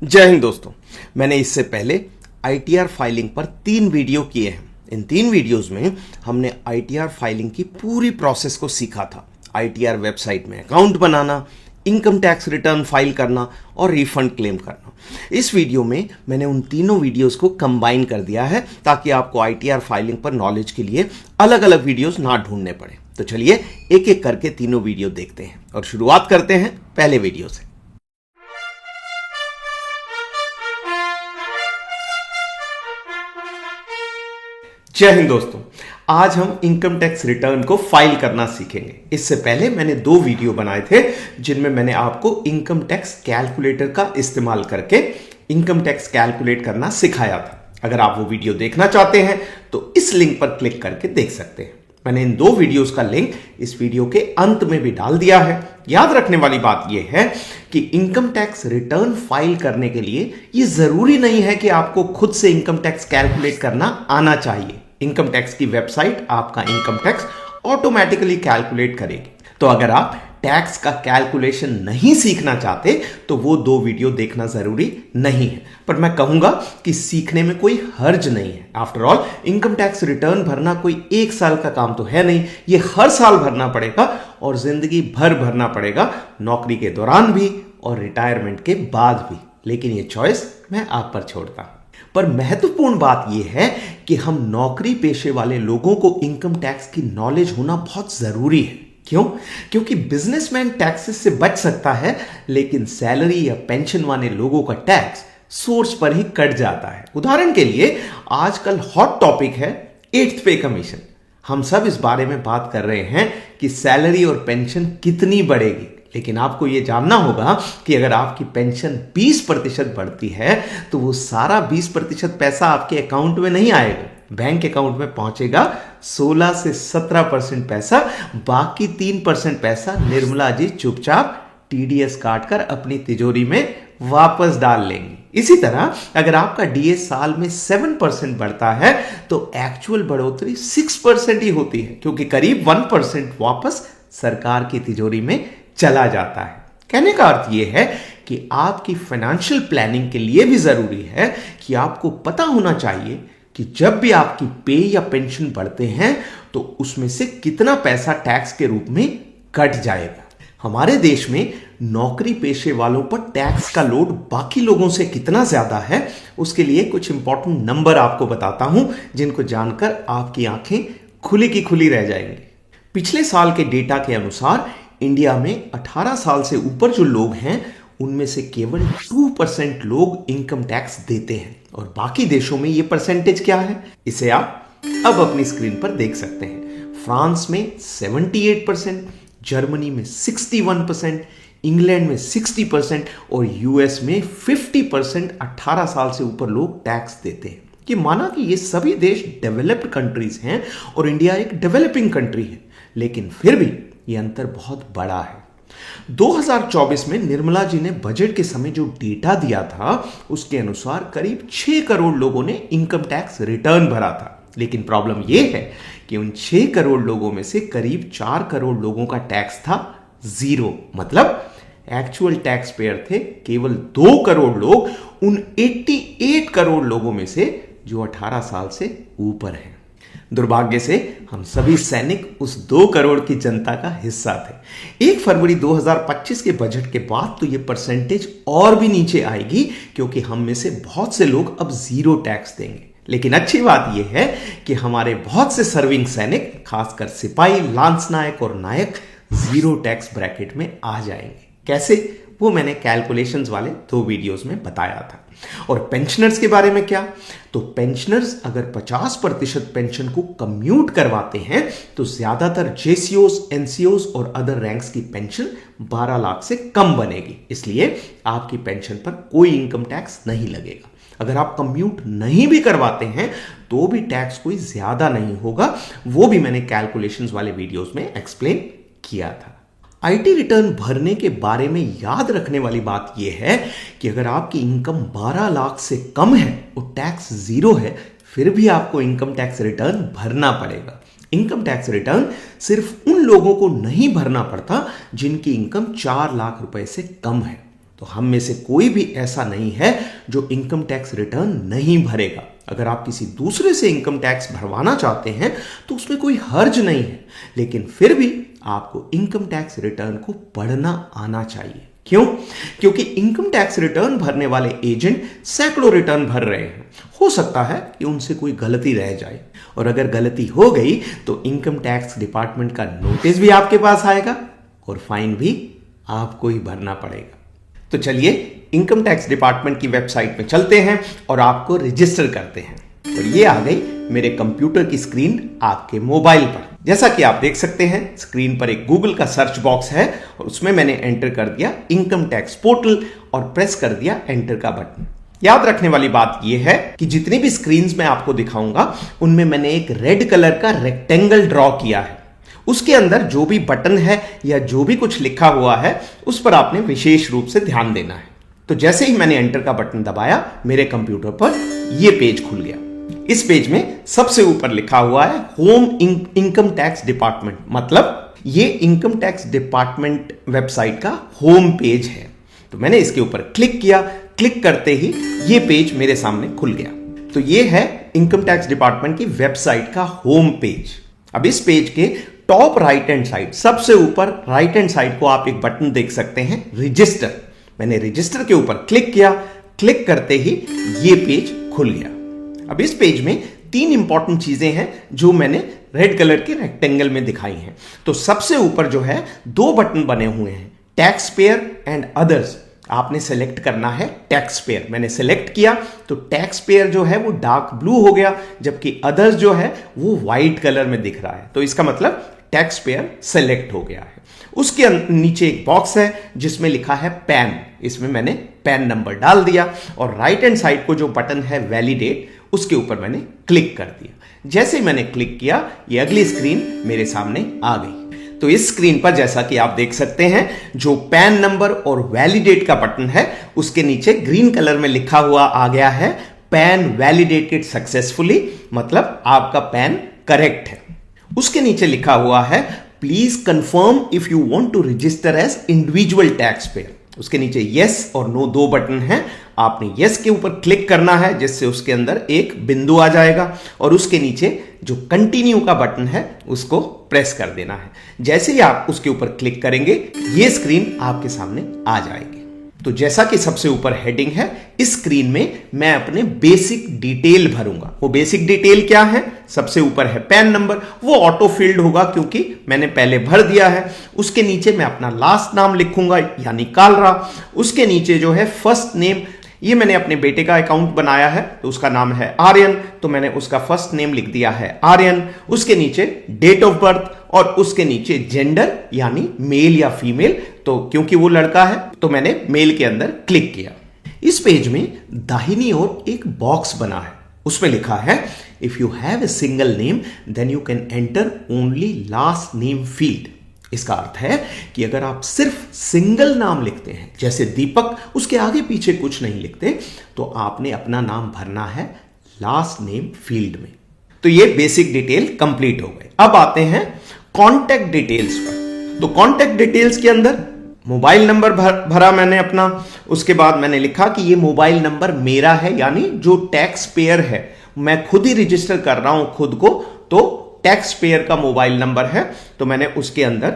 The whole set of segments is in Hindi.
जय हिंद दोस्तों। मैंने इससे पहले आईटीआर फाइलिंग पर 3 वीडियो किए हैं। इन 3 वीडियोस में हमने आईटीआर फाइलिंग की पूरी प्रोसेस को सीखा था। आईटीआर वेबसाइट में अकाउंट बनाना, इनकम टैक्स रिटर्न फाइल करना और रिफंड क्लेम करना। इस वीडियो में मैंने उन तीनों वीडियोस को कंबाइन कर दिया है ताकि आपको आईटीआर फाइलिंग पर नॉलेज के लिए अलग अलग वीडियोस ना ढूंढने पड़े। तो चलिए एक एक करके तीनों वीडियो देखते हैं और शुरुआत करते हैं पहले वीडियो से। जय हिंद दोस्तों। आज हम इनकम टैक्स रिटर्न को फाइल करना सीखेंगे। इससे पहले मैंने 2 वीडियो बनाए थे जिनमें मैंने आपको इनकम टैक्स कैलकुलेटर का इस्तेमाल करके इनकम टैक्स कैलकुलेट करना सिखाया था। अगर आप वो वीडियो देखना चाहते हैं तो इस लिंक पर क्लिक करके देख सकते हैं। मैंने इन 2 वीडियोस का लिंक इस वीडियो के अंत में भी डाल दिया है। याद रखने वाली बात यह है कि इनकम टैक्स रिटर्न फाइल करने के लिए यह जरूरी नहीं है कि आपको खुद से इनकम टैक्स कैलकुलेट करना आना चाहिए। इनकम टैक्स की वेबसाइट आपका इनकम टैक्स ऑटोमेटिकली कैलकुलेट करेगी। तो अगर आप टैक्स का कैलकुलेशन नहीं सीखना चाहते तो वो 2 वीडियो देखना जरूरी नहीं है, पर मैं कहूंगा कि सीखने में कोई हर्ज नहीं है। After all income tax return भरना कोई 1 साल का काम तो है नहीं, ये हर साल भरना पड़ेगा और जिंदगी भर भरना पड़ेगा, नौकरी के दौरान भी और रिटायरमेंट के बाद भी। लेकिन ये चॉइस मैं आप पर छोड़ता हूं। पर महत्वपूर्ण बात यह है कि हम नौकरी पेशे वाले लोगों को इनकम टैक्स की नॉलेज होना बहुत जरूरी है। क्यों? क्योंकि बिजनेसमैन टैक्सेस से बच सकता है, लेकिन सैलरी या पेंशन वाले लोगों का टैक्स सोर्स पर ही कट जाता है। उदाहरण के लिए आजकल हॉट टॉपिक है 8th पे कमीशन। हम सब इस बारे में बात कर रहे हैं कि सैलरी और पेंशन कितनी बढ़ेगी, लेकिन आपको यह जानना होगा कि अगर आपकी पेंशन 20% बढ़ती है तो वो सारा 20% पैसा आपके अकाउंट में नहीं आएगा, बैंक अकाउंट में पहुंचेगा 16 से 17% पैसा। बाकी 3% पैसा निर्मला जी चुपचाप टीडीएस काटकर अपनी तिजोरी में वापस डाल लेंगी। इसी तरह अगर आपका डीए साल में 7% बढ़ता है तो एक्चुअल बढ़ोतरी 6% ही होती है, क्योंकि करीब 1% वापस सरकार की तिजोरी में चला जाता है। कहने का अर्थ यह है कि आपकी फाइनेंशियल प्लानिंग के लिए भी जरूरी है कि आपको पता होना चाहिए कि जब भी आपकी पे या पेंशन बढ़ते हैं तो उसमें से कितना पैसा टैक्स के रूप में कट जाएगा। हमारे देश में नौकरी पेशे वालों पर टैक्स का लोड बाकी लोगों से कितना ज्यादा है, उसके लिए कुछ इंपॉर्टेंट नंबर आपको बताता हूं जिनको जानकर आपकी आंखें खुली की खुली रह जाएंगी। पिछले साल के डेटा के अनुसार इंडिया में 18 साल से ऊपर जो लोग हैं उनमें से केवल 2% लोग इनकम टैक्स देते हैं, और बाकी देशों में यह परसेंटेज क्या है इसे आप अब अपनी स्क्रीन पर देख सकते हैं। फ्रांस में 78%, जर्मनी में 61%, इंग्लैंड में 60% और यूएस में 50% 18 साल से ऊपर लोग टैक्स देते हैं। कि माना कि ये सभी देश डेवलप्ड कंट्रीज हैं और इंडिया एक डेवलपिंग कंट्री है, लेकिन फिर भी ये अंतर बहुत बड़ा है। 2024 में निर्मला जी ने बजट के समय जो डेटा दिया था उसके अनुसार करीब 6 करोड़ लोगों ने इनकम टैक्स रिटर्न भरा था। लेकिन प्रॉब्लम यह है कि उन 6 करोड़ लोगों में से करीब 4 करोड़ लोगों का टैक्स था जीरो, मतलब एक्चुअल टैक्स पेयर थे केवल 2 करोड़ लोग उन 88 करोड़ लोगों में से जो 18 साल से ऊपर हैं। दुर्भाग्य से हम सभी सैनिक उस 2 करोड़ की जनता का हिस्सा थे। 1 फरवरी 2025 के बजट के बाद तो ये परसेंटेज और भी नीचे आएगी, क्योंकि हम में से बहुत से लोग अब जीरो टैक्स देंगे। लेकिन अच्छी बात यह है कि हमारे बहुत से सर्विंग सैनिक, खासकर सिपाही, लांस नायक और नायक जीरो टैक्स ब्रैकेट में आ जाएंगे। कैसे? वो मैंने कैलकुलेशंस वाले 2 वीडियोस में बताया था। और पेंशनर्स के बारे में क्या? तो पेंशनर्स अगर 50% पेंशन को कम्यूट करवाते हैं तो ज्यादातर जेसीओस, एनसीओस और अदर रैंक्स की पेंशन 12 लाख से कम बनेगी, इसलिए आपकी पेंशन पर कोई इनकम टैक्स नहीं लगेगा। अगर आप कम्यूट नहीं भी करवाते हैं तो भी टैक्स कोई ज्यादा नहीं होगा, वो भी मैंने कैलकुलेशंस वाले वीडियोस में एक्सप्लेन किया था। आईटी रिटर्न भरने के बारे में याद रखने वाली बात यह है कि अगर आपकी इनकम 12 लाख से कम है और टैक्स जीरो है, फिर भी आपको इनकम टैक्स रिटर्न भरना पड़ेगा। इनकम टैक्स रिटर्न सिर्फ उन लोगों को नहीं भरना पड़ता जिनकी इनकम 4 लाख रुपए से कम है। तो हम में से कोई भी ऐसा नहीं है जो इनकम टैक्स रिटर्न नहीं भरेगा। अगर आप किसी दूसरे से इनकम टैक्स भरवाना चाहते हैं तो उसमें कोई हर्ज नहीं है, लेकिन फिर भी आपको इनकम टैक्स रिटर्न को पढ़ना आना चाहिए। क्यों? क्योंकि इनकम टैक्स रिटर्न भरने वाले एजेंट सैकड़ों रिटर्न भर रहे हैं। हो सकता है कि उनसे कोई गलती रह जाए, और अगर गलती हो गई तो इनकम टैक्स डिपार्टमेंट का नोटिस भी आपके पास आएगा और फाइन भी आपको ही भरना पड़ेगा। तो चलिए इनकम टैक्स डिपार्टमेंट की वेबसाइट में चलते हैं और आपको रजिस्टर करते हैं। और ये आ गई मेरे कंप्यूटर की स्क्रीन आपके मोबाइल पर। जैसा कि आप देख सकते हैं स्क्रीन पर एक गूगल का सर्च बॉक्स है और उसमें मैंने एंटर कर दिया इनकम टैक्स पोर्टल और प्रेस कर दिया एंटर का बटन। याद रखने वाली बात यह है कि जितनी भी स्क्रीन्स मैं आपको दिखाऊंगा उनमें मैंने एक रेड कलर का रेक्टेंगल ड्रॉ किया है। उसके अंदर जो भी बटन है या जो भी कुछ लिखा हुआ है उस पर आपने विशेष रूप से ध्यान देना है। तो जैसे ही मैंने एंटर का बटन दबाया मेरे कंप्यूटर पर यह पेज खुल गया। इस पेज में सबसे ऊपर लिखा हुआ है होम इनकम टैक्स डिपार्टमेंट, मतलब ये इनकम टैक्स डिपार्टमेंट वेबसाइट का होम पेज है। तो मैंने इसके ऊपर क्लिक किया। क्लिक करते ही ये पेज मेरे सामने खुल गया। तो ये है इनकम टैक्स डिपार्टमेंट की वेबसाइट का होम पेज। अब इस पेज के टॉप राइट हैंड साइड, सबसे ऊपर राइट हैंड साइड को आप एक बटन देख सकते हैं रजिस्टर। मैंने रजिस्टर के ऊपर क्लिक किया। क्लिक करते ही ये पेज खुल गया। अब इस पेज में 3 इंपॉर्टेंट चीजें हैं जो मैंने रेड कलर के रेक्टेंगल में दिखाई हैं। तो सबसे ऊपर जो है 2 बटन बने हुए हैं, टैक्स पेयर एंड अदर्स। आपने सेलेक्ट करना है टैक्स पेयर। मैंने सेलेक्ट किया तो टैक्स पेयर जो है वो डार्क ब्लू हो गया, जबकि अदर्स जो है वो व्हाइट कलर में दिख रहा है। तो इसका मतलब टैक्स पेयर सेलेक्ट हो गया है। उसके नीचे एक बॉक्स है जिसमें लिखा है पैन। इसमें मैंने पैन नंबर डाल दिया और राइट हैंड साइड को जो बटन है वैलिडेट, उसके ऊपर मैंने क्लिक कर दिया। जैसे ही मैंने क्लिक किया ये अगली स्क्रीन मेरे सामने आ गई। तो इस स्क्रीन पर जैसा कि आप देख सकते हैं जो पैन नंबर और वैलिडेट का बटन है उसके नीचे ग्रीन कलर में लिखा हुआ आ गया है पैन वैलिडेटेड सक्सेसफुली, मतलब आपका पैन करेक्ट है। उसके नीचे लिखा हुआ है please confirm if you want to register as individual taxpayer. उसके नीचे यस और नो 2 बटन हैं। आपने यस के ऊपर क्लिक करना है जिससे उसके अंदर एक बिंदु आ जाएगा और उसके नीचे जो कंटिन्यू का बटन है उसको प्रेस कर देना है। जैसे ही आप उसके ऊपर क्लिक करेंगे ये स्क्रीन आपके सामने आ जाएगी। तो जैसा कि सबसे ऊपर हेडिंग है, इस स्क्रीन में मैं अपने बेसिक डिटेल भरूंगा। वो बेसिक डिटेल क्या है? सबसे ऊपर है पैन नंबर, वो ऑटो फील्ड होगा क्योंकि मैंने पहले भर दिया है। उसके नीचे मैं अपना लास्ट नाम लिखूंगा यानी कालरा। उसके नीचे जो है फर्स्ट नेम, ये मैंने अपने बेटे का अकाउंट बनाया है तो उसका नाम है आर्यन, तो मैंने उसका फर्स्ट नेम लिख दिया है आर्यन। उसके नीचे डेट ऑफ बर्थ और उसके नीचे जेंडर यानी मेल या फीमेल, तो क्योंकि वो लड़का है तो मैंने मेल के अंदर क्लिक किया। इस पेज में दाहिनी ओर एक बॉक्स बना है, उसमें लिखा है if you have a single name then you can enter only last name field. इसका अर्थ है कि अगर आप सिर्फ सिंगल नाम लिखते हैं जैसे दीपक, उसके आगे पीछे कुछ नहीं लिखते, तो आपने अपना नाम भरना है लास्ट नेम फील्ड में। तो ये बेसिक डिटेल कंप्लीट हो गए। अब आते हैं कॉन्टैक्ट डिटेल्स पर। तो कॉन्टैक्ट डिटेल्स के अंदर मोबाइल नंबर भरा मैंने अपना। उसके बाद मैंने लिखा कि ये मोबाइल नंबर मेरा है, यानी जो टैक्स पेयर है, मैं खुद ही रजिस्टर कर रहा हूं खुद को, तो टैक्स पेयर का मोबाइल नंबर है, तो मैंने उसके अंदर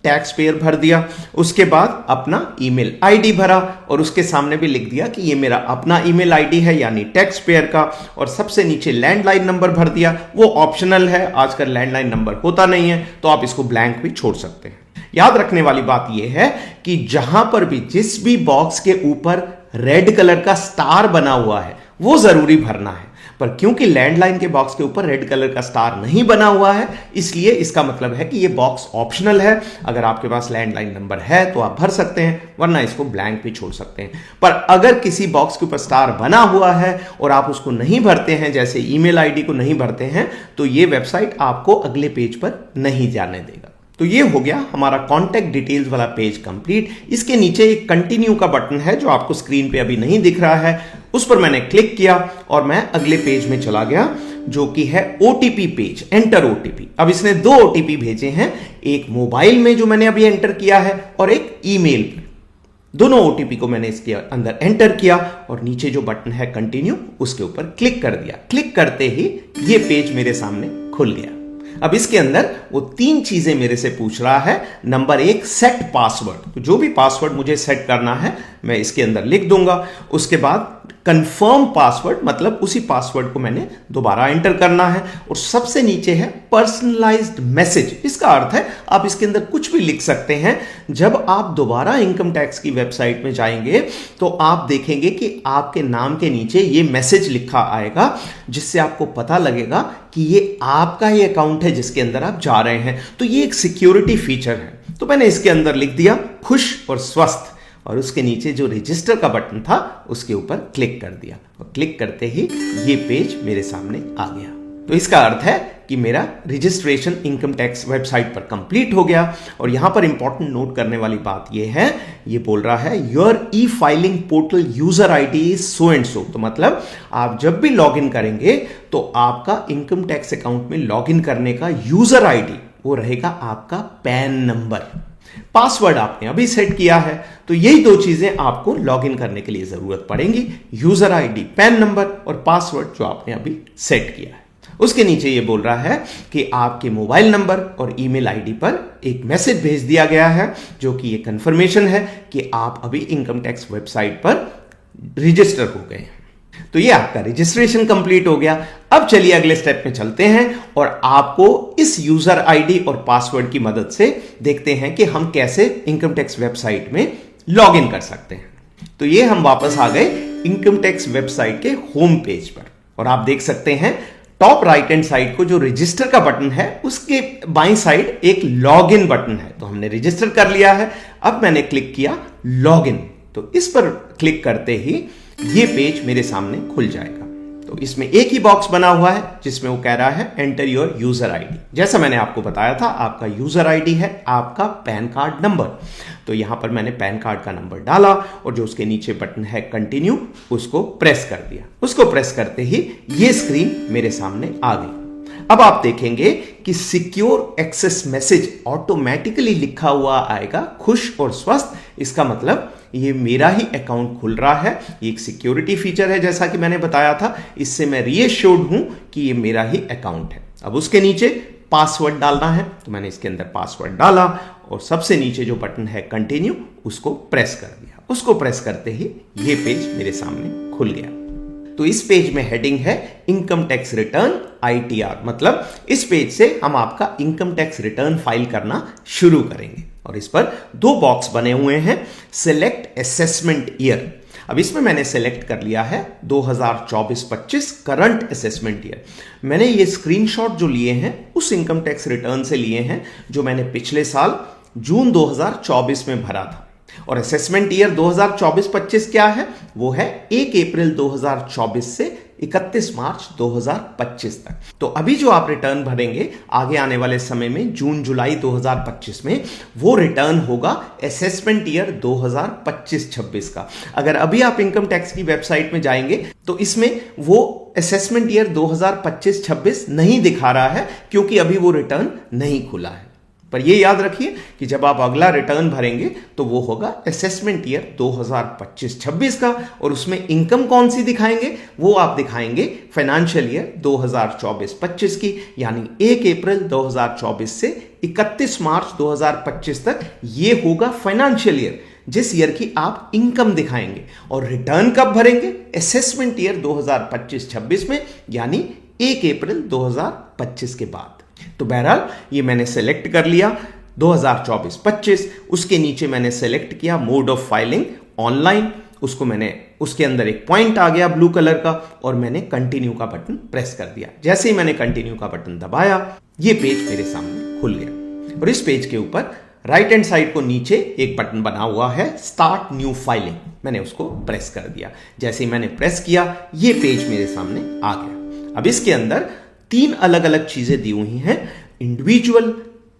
टैक्स पेयर भर दिया। उसके बाद अपना ईमेल आईडी भरा और उसके सामने भी लिख दिया कि ये मेरा अपना ईमेल आईडी है यानी टैक्स पेयर का। और सबसे नीचे लैंडलाइन नंबर भर दिया, वो ऑप्शनल है, आजकल लैंडलाइन नंबर होता नहीं है तो आप इसको ब्लैंक भी छोड़ सकते हैं। याद रखने वाली बात यह है कि जहां पर भी जिस भी बॉक्स के ऊपर रेड कलर का स्टार बना हुआ है वो जरूरी भरना है, पर क्योंकि लैंडलाइन के बॉक्स के ऊपर रेड कलर का स्टार नहीं बना हुआ है इसलिए इसका मतलब है कि ये बॉक्स ऑप्शनल है। अगर आपके पास लैंडलाइन नंबर है तो आप भर सकते हैं, वरना इसको ब्लैंक भी छोड़ सकते हैं। पर अगर किसी बॉक्स के ऊपर स्टार बना हुआ है और आप उसको नहीं भरते हैं, जैसे ईमेल आईडी को नहीं भरते हैं, तो ये वेबसाइट आपको अगले पेज पर नहीं जाने देगा। तो ये हो गया हमारा कॉन्टैक्ट डिटेल्स वाला पेज कंप्लीट। इसके नीचे एक कंटिन्यू का बटन है जो आपको स्क्रीन पे अभी नहीं दिख रहा है, उस पर मैंने क्लिक किया और मैं अगले पेज में चला गया जो कि है ओटीपी पेज, एंटर ओटीपी। अब इसने 2 ओटीपी भेजे हैं, एक मोबाइल में जो मैंने अभी एंटर किया है और एक ईमेल पे। दोनों ओटीपी को मैंने इसके अंदर एंटर किया और नीचे जो बटन है कंटिन्यू उसके ऊपर क्लिक कर दिया। क्लिक करते ही ये पेज मेरे सामने खुल गया। अब इसके अंदर वो 3 चीजें मेरे से पूछ रहा है। नंबर 1 सेट पासवर्ड, तो जो भी पासवर्ड मुझे सेट करना है मैं इसके अंदर लिख दूंगा। उसके बाद कंफर्म पासवर्ड, मतलब उसी पासवर्ड को मैंने दोबारा एंटर करना है। और सबसे नीचे है पर्सनलाइज्ड मैसेज। इसका अर्थ है आप इसके अंदर कुछ भी लिख सकते हैं। जब आप दोबारा इनकम टैक्स की वेबसाइट में जाएंगे तो आप देखेंगे कि आपके नाम के नीचे ये मैसेज लिखा आएगा, जिससे आपको पता लगेगा कि ये आपका ही अकाउंट है जिसके अंदर आप जा रहे हैं। तो ये एक सिक्योरिटी फीचर है। तो मैंने इसके अंदर लिख दिया खुश और स्वस्थ, और उसके नीचे जो रजिस्टर का बटन था उसके ऊपर क्लिक कर दिया और क्लिक करते ही ये पेज मेरे सामने आ गया। तो इसका अर्थ है कि मेरा रजिस्ट्रेशन इनकम टैक्स वेबसाइट पर कंप्लीट हो गया। और यहां पर इंपॉर्टेंट नोट करने वाली बात ये है, ये बोल रहा है your E filing portal user ID is so and so. तो मतलब आप जब भी लॉगिन करेंगे तो आपका इनकम टैक्स अकाउंट में लॉगिन करने का यूजर आईडी वो रहेगा आपका पैन नंबर। पासवर्ड आपने अभी सेट किया है, तो यही 2 चीजें आपको लॉगिन करने के लिए जरूरत पड़ेंगी, यूजर आईडी पैन नंबर और पासवर्ड जो आपने अभी सेट किया है। उसके नीचे ये बोल रहा है कि आपके मोबाइल नंबर और ईमेल आईडी पर एक मैसेज भेज दिया गया है, जो कि ये कंफर्मेशन है कि आप अभी इनकम टैक्स वेबसाइट पर रजिस्टर हो गए हैं। तो ये आपका रजिस्ट्रेशन कंप्लीट हो गया। अब चलिए अगले स्टेप में चलते हैं और आपको इस यूजर आईडी और पासवर्ड की मदद से देखते हैं कि हम कैसे इनकम टैक्स वेबसाइट में लॉगिन कर सकते हैं। तो ये हम वापस आ गए इनकम टैक्स वेबसाइट के होम पेज पर, और आप देख सकते हैं टॉप राइट हैंड साइड को जो रजिस्टर का बटन है उसके बाईं साइड एक लॉगिन बटन है। तो हमने रजिस्टर कर लिया है। अब मैंने क्लिक किया लॉगिन, तो इस पर क्लिक करते ही ये पेज मेरे सामने खुल जाएगा। तो इसमें एक ही बॉक्स बना हुआ है जिसमें वो कह रहा है एंटर योर यूजर आईडी। जैसा मैंने आपको बताया था, आपका यूजर आईडी है आपका पैन कार्ड नंबर। तो यहां पर मैंने पैन कार्ड का नंबर डाला और जो उसके नीचे बटन है कंटिन्यू उसको प्रेस कर दिया। उसको प्रेस करते ही ये स्क्रीन मेरे सामने आ गई। अब आप देखेंगे कि सिक्योर एक्सेस मैसेज ऑटोमेटिकली लिखा हुआ आएगा खुश और स्वस्थ। इसका मतलब ये मेरा ही अकाउंट खुल रहा है। ये एक सिक्योरिटी फीचर है, जैसा कि मैंने बताया था। इससे मैं रीएश्योर्ड हूं कि ये मेरा ही अकाउंट है। अब उसके नीचे पासवर्ड डालना है, तो मैंने इसके अंदर पासवर्ड डाला और सबसे नीचे जो बटन है कंटिन्यू उसको प्रेस कर दिया। उसको प्रेस करते ही ये पेज मेरे सामने खुल गया। तो इस पेज में हेडिंग है इनकम टैक्स रिटर्न ITR, मतलब इस पेज से हम आपका इनकम टैक्स रिटर्न फाइल करना शुरू करेंगे। और इस पर 2 बॉक्स बने हुए हैं, सिलेक्ट असेसमेंट ईयर। अब इसमें मैंने सेलेक्ट कर लिया है 2024-25 करंट असेसमेंट ईयर। मैंने ये स्क्रीनशॉट जो लिए हैं उस इनकम टैक्स रिटर्न से लिए हैं जो मैंने पिछले साल जून 2024 में भरा था। और असेसमेंट ईयर 2024-25 क्या है? वो है 1 अप्रैल 2024 से 31 मार्च 2025 तक। तो अभी जो आप रिटर्न भरेंगे आगे आने वाले समय में जून जुलाई 2025 में, वो रिटर्न होगा असेसमेंट ईयर 2025-26 का। अगर अभी आप इनकम टैक्स की वेबसाइट में जाएंगे तो इसमें वो असेसमेंट ईयर 2025-26 नहीं दिखा रहा है, क्योंकि अभी वो रिटर्न नहीं खुला है। पर ये याद रखिए कि जब आप अगला रिटर्न भरेंगे तो वो होगा असेसमेंट ईयर 2025-26 का, और उसमें इनकम कौन सी दिखाएंगे? वो आप दिखाएंगे फाइनेंशियल ईयर 2024-25 की, यानी 1 अप्रैल 2024 से 31 मार्च 2025 तक। ये होगा फाइनेंशियल ईयर जिस ईयर की आप इनकम दिखाएंगे। और रिटर्न कब भरेंगे? असेसमेंट ईयर 2025-26 में, यानी 1 अप्रैल 2025 के बाद। तो बहरहाल ये मैंने सेलेक्ट कर लिया 2024-25। उसके नीचे मैंने सेलेक्ट किया मोड ऑफ फाइलिंग ऑनलाइन। उसको मैंने, उसके अंदर एक पॉइंट आ गया ब्लू कलर का, और मैंने कंटिन्यू का बटन प्रेस कर दिया। जैसे ही मैंने कंटिन्यू का बटन दबाया ये पेज मेरे सामने खुल गया। और इस पेज के ऊपर राइट हैंड साइड को नीचे एक बटन बना हुआ है स्टार्ट न्यू फाइलिंग। मैंने उसको प्रेस कर दिया। जैसे ही मैंने प्रेस किया ये पेज मेरे सामने आ गया। अब इसके अंदर 3 अलग अलग चीजें दी हुई हैं, इंडिविजुअल,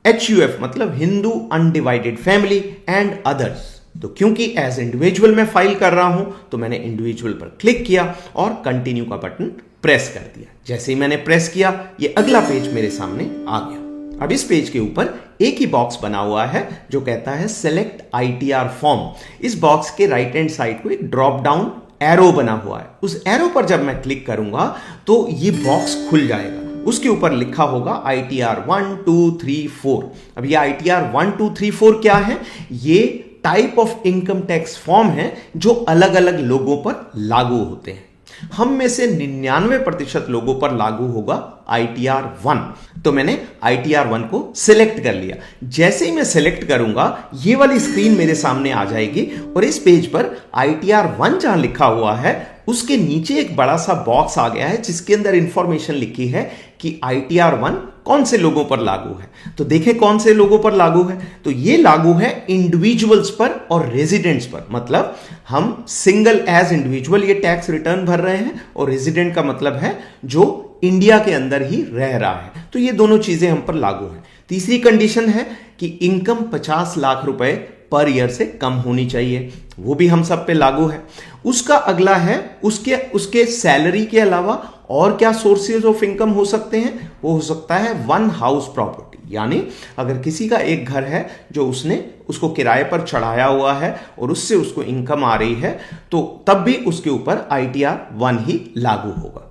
HUF मतलब Hindu undivided family, and others. तो क्योंकि एज इंडिविजुअल मैं फाइल कर रहा हूं तो मैंने इंडिविजुअल पर क्लिक किया और कंटिन्यू का बटन प्रेस कर दिया। जैसे ही मैंने प्रेस किया ये अगला पेज मेरे सामने आ गया। अब इस पेज के ऊपर एक ही बॉक्स बना हुआ है जो कहता है सेलेक्ट आईटीआर फॉर्म। इस बॉक्स के राइट हैंड साइड को एक ड्रॉप डाउन एरो बना हुआ है। उस एरो पर जब मैं क्लिक करूंगा तो ये बॉक्स खुल जाएगा। उसके ऊपर लिखा होगा ITR 1 2 3 4। अब ये ITR 1 2 3 4 क्या है? ये type of income tax form है जो अलग अलग लोगों पर लागू होते हैं। हम में से 99% लोगों पर लागू होगा ITR 1। तो मैंने ITR 1 को सिलेक्ट कर लिया। जैसे ही मैं सिलेक्ट करूंगा ये वाली स्क्रीन मेरे सामने आ जाएगी और इस पेज पर ITR 1 जहां लिखा हुआ है उसके नीचे एक बड़ा सा बॉक्स आ गया है जिसके अंदर इंफॉर्मेशन लिखी है कि ITR 1 कौन से लोगों पर लागू है। तो देखें कौन से लोगों पर लागू है। तो ये लागू है इंडिविजुअल्स पर और रेजिडेंट्स पर। मतलब हम सिंगल एज इंडिविजुअल ये टैक्स रिटर्न भर रहे हैं और रेजिडेंट का मतलब है जो इंडिया के अंदर ही रह रहा है। तो ये दोनों चीजें हम पर लागू हैं। तीसरी कंडीशन है कि इनकम 50 लाख रुपए पर ईयर से कम होनी चाहिए, वो भी हम सब पे लागू है। उसका अगला है उसके सैलरी के अलावा और क्या सोर्सेज ऑफ इनकम हो सकते हैं। वो हो सकता है वन हाउस प्रॉपर्टी, यानी अगर किसी का एक घर है जो उसने उसको किराए पर चढ़ाया हुआ है और उससे उसको इनकम आ रही है तो तब भी उसके ऊपर ITR 1 ही लागू होगा।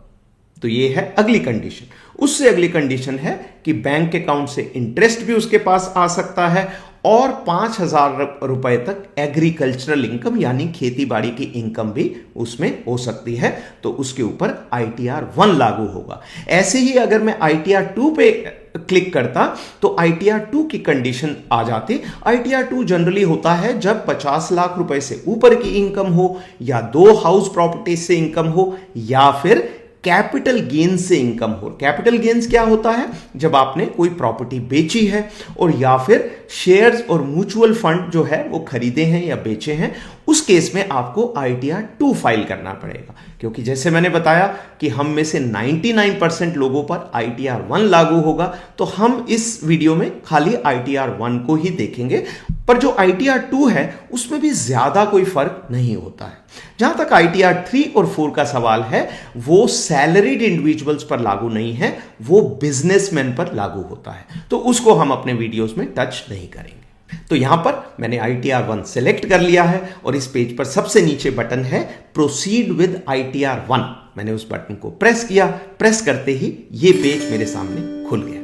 तो ये है अगली कंडीशन। उससे अगली कंडीशन है कि बैंक अकाउंट से इंटरेस्ट भी उसके पास आ सकता है और 5,000 रुपए तक एग्रीकल्चरल इनकम यानी खेती बाड़ी की इनकम भी उसमें हो सकती है। तो उसके ऊपर ITR 1 लागू होगा। ऐसे ही अगर मैं ITR 2 पे क्लिक करता तो ITR 2 की कंडीशन आ जाती। ITR 2 जनरली होता है जब 50 लाख रुपए से ऊपर की इनकम हो या 2 हाउस प्रॉपर्टी से इनकम हो या फिर कैपिटल गेन्स से इनकम हो। कैपिटल गेन्स क्या होता है? जब आपने कोई प्रॉपर्टी बेची है और या फिर शेयर्स और म्यूचुअल फंड जो है वो खरीदे हैं या बेचे हैं, उस केस में आपको ITR 2 फाइल करना पड़ेगा। क्योंकि जैसे मैंने बताया कि हम में से 99% लोगों पर ITR 1 लागू होगा, तो हम इस वीडियो में खाली ITR 1 को ही देखेंगे। पर जो ITR 2 है उसमें भी ज्यादा कोई फर्क नहीं होता है। जहां तक ITR 3 और 4 का सवाल है वो सैलरीड इंडिविजुअल्स पर लागू नहीं है, वो बिजनेसमैन पर लागू होता है। तो उसको हम अपने वीडियोस में टच नहीं करेंगे। तो यहां पर मैंने ITR 1 सेलेक्ट कर लिया है और इस पेज पर सबसे नीचे बटन है प्रोसीड विद ITR 1। मैंने उस बटन को प्रेस किया। प्रेस करते ही ये पेज मेरे सामने खुल गया।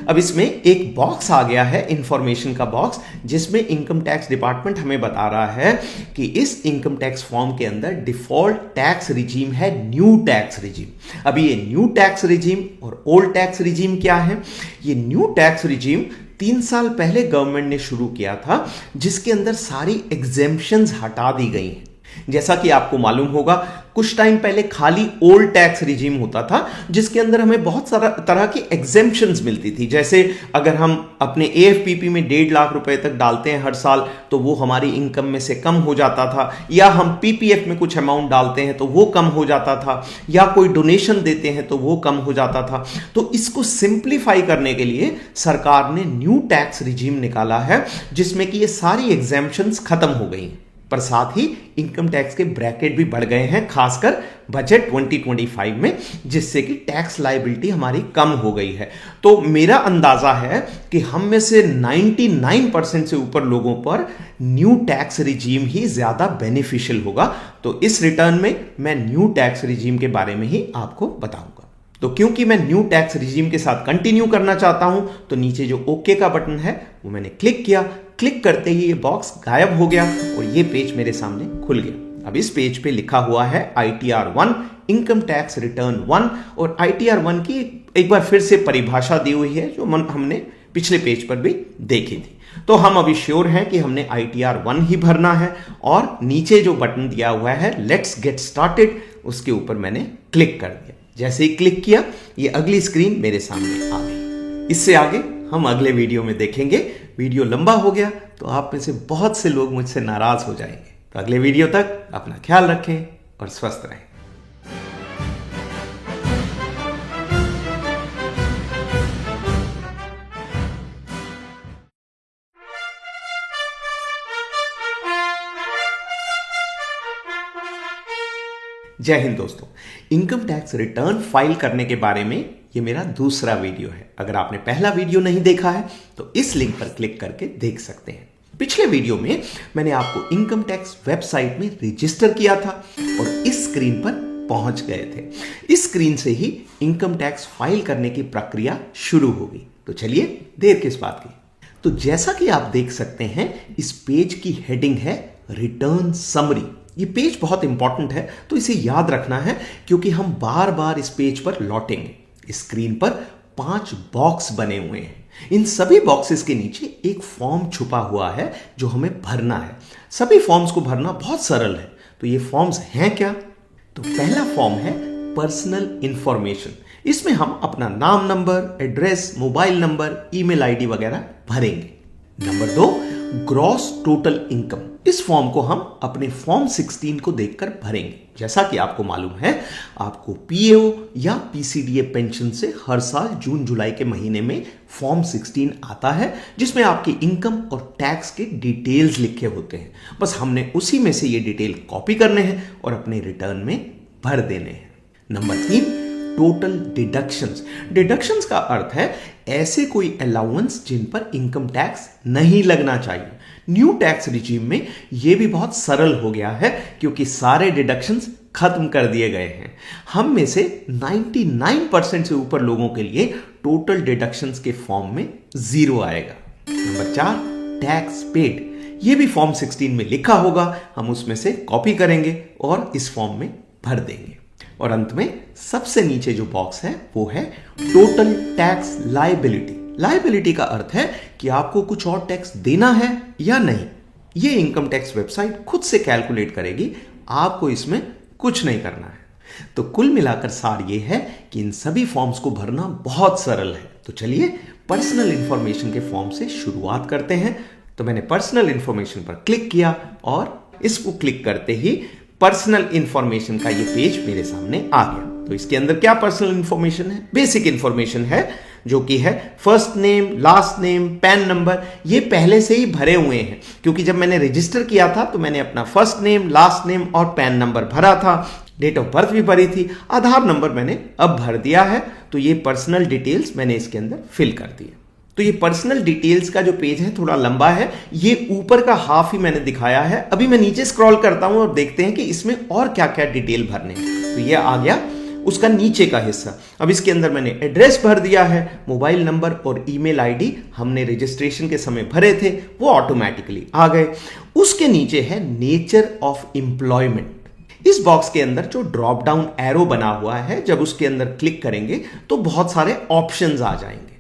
अब इसमें एक बॉक्स आ गया है, इंफॉर्मेशन का बॉक्स, जिसमें इनकम टैक्स डिपार्टमेंट हमें बता रहा है कि इस इनकम टैक्स फॉर्म के अंदर डिफॉल्ट टैक्स रिजीम है न्यू टैक्स रिजीम। अभी ये न्यू टैक्स रिजीम और ओल्ड टैक्स रिजीम क्या है? ये न्यू टैक्स रिजीम 3 साल पहले गवर्नमेंट ने शुरू किया था, जिसके अंदर सारी एग्जेम्पशंस हटा दी गई हैं। जैसा कि आपको मालूम होगा कुछ टाइम पहले खाली ओल्ड टैक्स रिजीम होता था जिसके अंदर हमें बहुत सारा तरह की एग्जेम्पशंस मिलती थी। जैसे अगर हम अपने AFPP में 1.5 लाख रुपए तक डालते हैं हर साल तो वो हमारी इनकम में से कम हो जाता था, या हम PPF में कुछ अमाउंट डालते हैं तो वो कम हो जाता था, या कोई डोनेशन देते हैं तो वो कम हो जाता था। तो इसको सिंप्लीफाई करने के लिए सरकार ने न्यू टैक्स रिजीम निकाला है जिसमें कि ये सारी एग्जेम्पशंस खत्म हो गई हैं। पर साथ ही इनकम टैक्स के ब्रैकेट भी बढ़ गए हैं, खासकर बजट 2025 में, जिससे कि टैक्स लायबिलिटी हमारी कम हो गई है। तो मेरा अंदाजा है कि हम में से 99% से ऊपर लोगों पर न्यू टैक्स रिजीम ही ज्यादा बेनिफिशियल होगा। तो इस रिटर्न में मैं न्यू टैक्स रिजीम के बारे में ही आपको बताऊंगा। तो क्योंकि मैं न्यू टैक्स रिजीम के साथ कंटिन्यू करना चाहता हूं तो नीचे जो ओके का बटन है वो मैंने क्लिक किया। क्लिक करते ही ये बॉक्स गायब हो गया और ये पेज मेरे सामने खुल गया। अब इस पेज पे लिखा हुआ है ITR 1 इनकम टैक्स रिटर्न 1 और ITR 1 की एक बार फिर से परिभाषा दी हुई है जो हमने पिछले पेज पर भी देखी थी। तो हम अभी श्योर हैं कि हमने ITR 1 ही भरना है और नीचे जो बटन दिया हुआ है लेट्स गेट स्टार्टेड, उसके ऊपर मैंने क्लिक कर दिया। जैसे ही क्लिक किया ये अगली स्क्रीन मेरे सामने आ गई। इससे आगे हम अगले वीडियो में देखेंगे। वीडियो लंबा हो गया तो आप में से बहुत से लोग मुझसे नाराज हो जाएंगे। तो अगले वीडियो तक अपना ख्याल रखें और स्वस्थ रहें। जय हिंद दोस्तों। इनकम टैक्स रिटर्न फाइल करने के बारे में ये मेरा दूसरा वीडियो है। अगर आपने पहला वीडियो नहीं देखा है तो इस लिंक पर क्लिक करके देख सकते हैं। पिछले वीडियो में मैंने आपको इनकम टैक्स वेबसाइट में रजिस्टर किया था और इस स्क्रीन पर पहुंच गए थे। इस स्क्रीन से ही इनकम टैक्स फाइल करने की प्रक्रिया शुरू होगी। तो चलिए देर किस बात की। तो जैसा कि आप देख सकते हैं, इस पेज की हेडिंग है रिटर्न समरी। ये पेज बहुत इंपॉर्टेंट है तो इसे याद रखना है, क्योंकि हम बार बार इस पेज पर लौटेंगे। इस स्क्रीन पर 5 बॉक्स बने हुए हैं। इन सभी बॉक्सेस के नीचे एक फॉर्म छुपा हुआ है जो हमें भरना है। सभी फॉर्म्स को भरना बहुत सरल है। तो ये फॉर्म्स हैं क्या? तो पहला फॉर्म है पर्सनल इंफॉर्मेशन। इसमें हम अपना नाम, number, address, mobile number, email ID वगैरह भरेंगे। Number 2, gross total income. इस फॉर्म को हम अपने फॉर्म 16 को देखकर भरेंगे। जैसा कि आपको मालूम है, आपको पीएओ या पीसीडीए पेंशन से हर साल जून जुलाई के महीने में फॉर्म 16 आता है, जिसमें आपकी इनकम और टैक्स के डिटेल्स लिखे होते हैं। बस हमने उसी में से ये डिटेल कॉपी करने हैं और अपने रिटर्न में भर देने हैं। Number 3, total deductions. डिडक्शंस का अर्थ है ऐसे कोई अलाउंस जिन पर इनकम टैक्स नहीं लगना चाहिए। न्यू टैक्स रिजीम में यह भी बहुत सरल हो गया है, क्योंकि सारे डिडक्शंस खत्म कर दिए गए हैं। हम में से 99% से ऊपर लोगों के लिए टोटल डिडक्शंस के फॉर्म में 0 आएगा। Number 4, tax paid. यह भी फॉर्म 16 में लिखा होगा। हम उसमें से कॉपी करेंगे और इस फॉर्म में भर देंगे। और अंत में सबसे नीचे जो बॉक्स है वो है टोटल टैक्स लायबिलिटी। लायबिलिटी का अर्थ है कि आपको कुछ और टैक्स देना है या नहीं। ये इनकम टैक्स वेबसाइट खुद से कैलकुलेट करेगी, आपको इसमें कुछ नहीं करना है। तो कुल मिलाकर सार ये है कि इन सभी फॉर्म्स को भरना बहुत सरल है। तो चलिए पर्सनल इंफॉर्मेशन के फॉर्म से शुरुआत करते हैं। तो मैंने पर्सनल इंफॉर्मेशन पर क्लिक किया और इसको क्लिक करते ही पर्सनल इंफॉर्मेशन का ये पेज मेरे सामने आ गया। तो इसके अंदर क्या पर्सनल इंफॉर्मेशन है? बेसिक इंफॉर्मेशन है, जो कि है first name, last name, pan number. ये पहले से ही भरे हुए हैं, क्योंकि जब मैंने रजिस्टर किया था तो मैंने अपना फर्स्ट नेम, लास्ट नेम और पैन नंबर भरा था। डेट ऑफ बर्थ भी भरी थी। आधार नंबर मैंने अब भर दिया है। तो ये पर्सनल डिटेल्स मैंने इसके अंदर फिल कर दिए। तो ये पर्सनल डिटेल्स का जो पेज है थोड़ा लंबा है। ये ऊपर का हाफ ही मैंने दिखाया है। अभी मैं नीचे स्क्रॉल करता हूं और देखते हैं कि इसमें और क्या क्या डिटेल भरने हैं। तो ये आ गया उसका नीचे का हिस्सा। अब इसके अंदर मैंने एड्रेस भर दिया है। मोबाइल नंबर और ईमेल आईडी हमने रजिस्ट्रेशन के समय भरे थे, वो ऑटोमेटिकली आ गए। उसके नीचे है नेचर ऑफ एम्प्लॉयमेंट। इस बॉक्स के अंदर जो ड्रॉप डाउन एरो बना हुआ है, जब उसके अंदर क्लिक करेंगे तो बहुत सारे ऑप्शंस आ जाएंगे।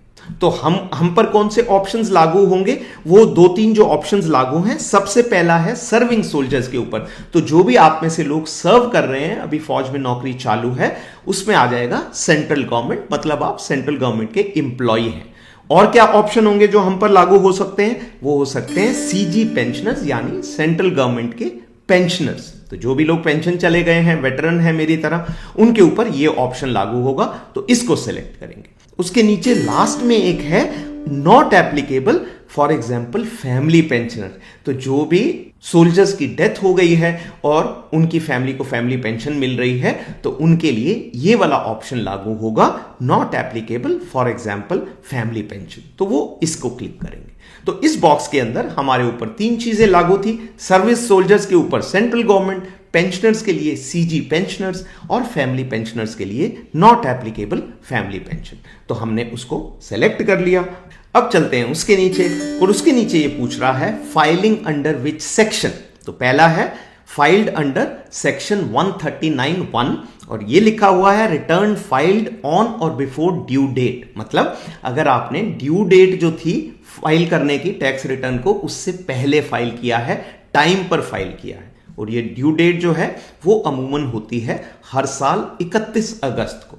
तो हम पर कौन से ऑप्शंस लागू होंगे? वो 2-3 जो ऑप्शंस लागू हैं। सबसे पहला है सर्विंग सोल्जर्स के ऊपर। तो जो भी आप में से लोग सर्व कर रहे हैं, अभी फौज में नौकरी चालू है, उसमें आ जाएगा सेंट्रल गवर्नमेंट, मतलब आप सेंट्रल गवर्नमेंट के एम्प्लॉई हैं। और क्या ऑप्शन होंगे जो हम पर लागू हो सकते हैं? वो हो सकते हैं सीजी पेंशनर्स, यानी सेंट्रल गवर्नमेंट के पेंशनर्स। तो जो भी लोग पेंशन चले गए हैं, वेटरन है मेरी तरह, उनके ऊपर ये ऑप्शन लागू होगा। तो इसको सेलेक्ट करेंगे। उसके नीचे लास्ट में एक है not applicable, for example family pensioner. तो जो भी सोल्जर्स की डेथ हो गई है और उनकी फैमिली को फैमिली पेंशन मिल रही है, तो उनके लिए ये वाला ऑप्शन लागू होगा, not applicable for example family pension. तो वो इसको क्लिक करेंगे। तो इस बॉक्स के अंदर हमारे ऊपर 3 चीजें लागू थी। सर्विस सोल्जर्स के ऊपर सेंट्रल गवर्नमेंट, पेंशनर्स के लिए सीजी पेंशनर्स और फैमिली पेंशनर्स के लिए नॉट एप्लीकेबल फैमिली पेंशन। तो हमने उसको सेलेक्ट कर लिया। अब चलते हैं उसके नीचे, और उसके नीचे ये पूछ रहा है फाइलिंग अंडर विच सेक्शन। तो पहला है फाइल्ड अंडर सेक्शन 139(1) और ये लिखा हुआ है रिटर्न फाइल्ड ऑन और बिफोर ड्यू डेट। मतलब अगर आपने ड्यू डेट जो थी फाइल करने की टैक्स रिटर्न को, उससे पहले फाइल किया है, टाइम पर फाइल किया है। और ये ड्यू डेट जो है वो अमूमन होती है हर साल 31 अगस्त को।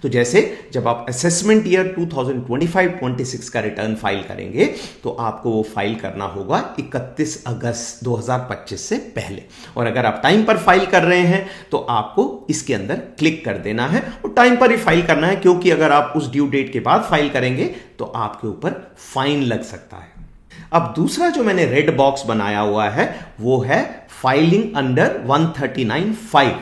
तो जैसे जब आप असेसमेंट ईयर 2025-26 का रिटर्न फाइल करेंगे, तो आपको वो फाइल करना होगा 31 अगस्त 2025 से पहले। और अगर आप टाइम पर फाइल कर रहे हैं तो आपको इसके अंदर क्लिक कर देना है और टाइम पर ही फाइल करना है, क्योंकि अगर आप उस ड्यू डेट के बाद फाइल करेंगे तो आपके ऊपर फाइन लग सकता है। अब दूसरा जो मैंने रेड बॉक्स बनाया हुआ है वो है फाइलिंग अंडर 139(5).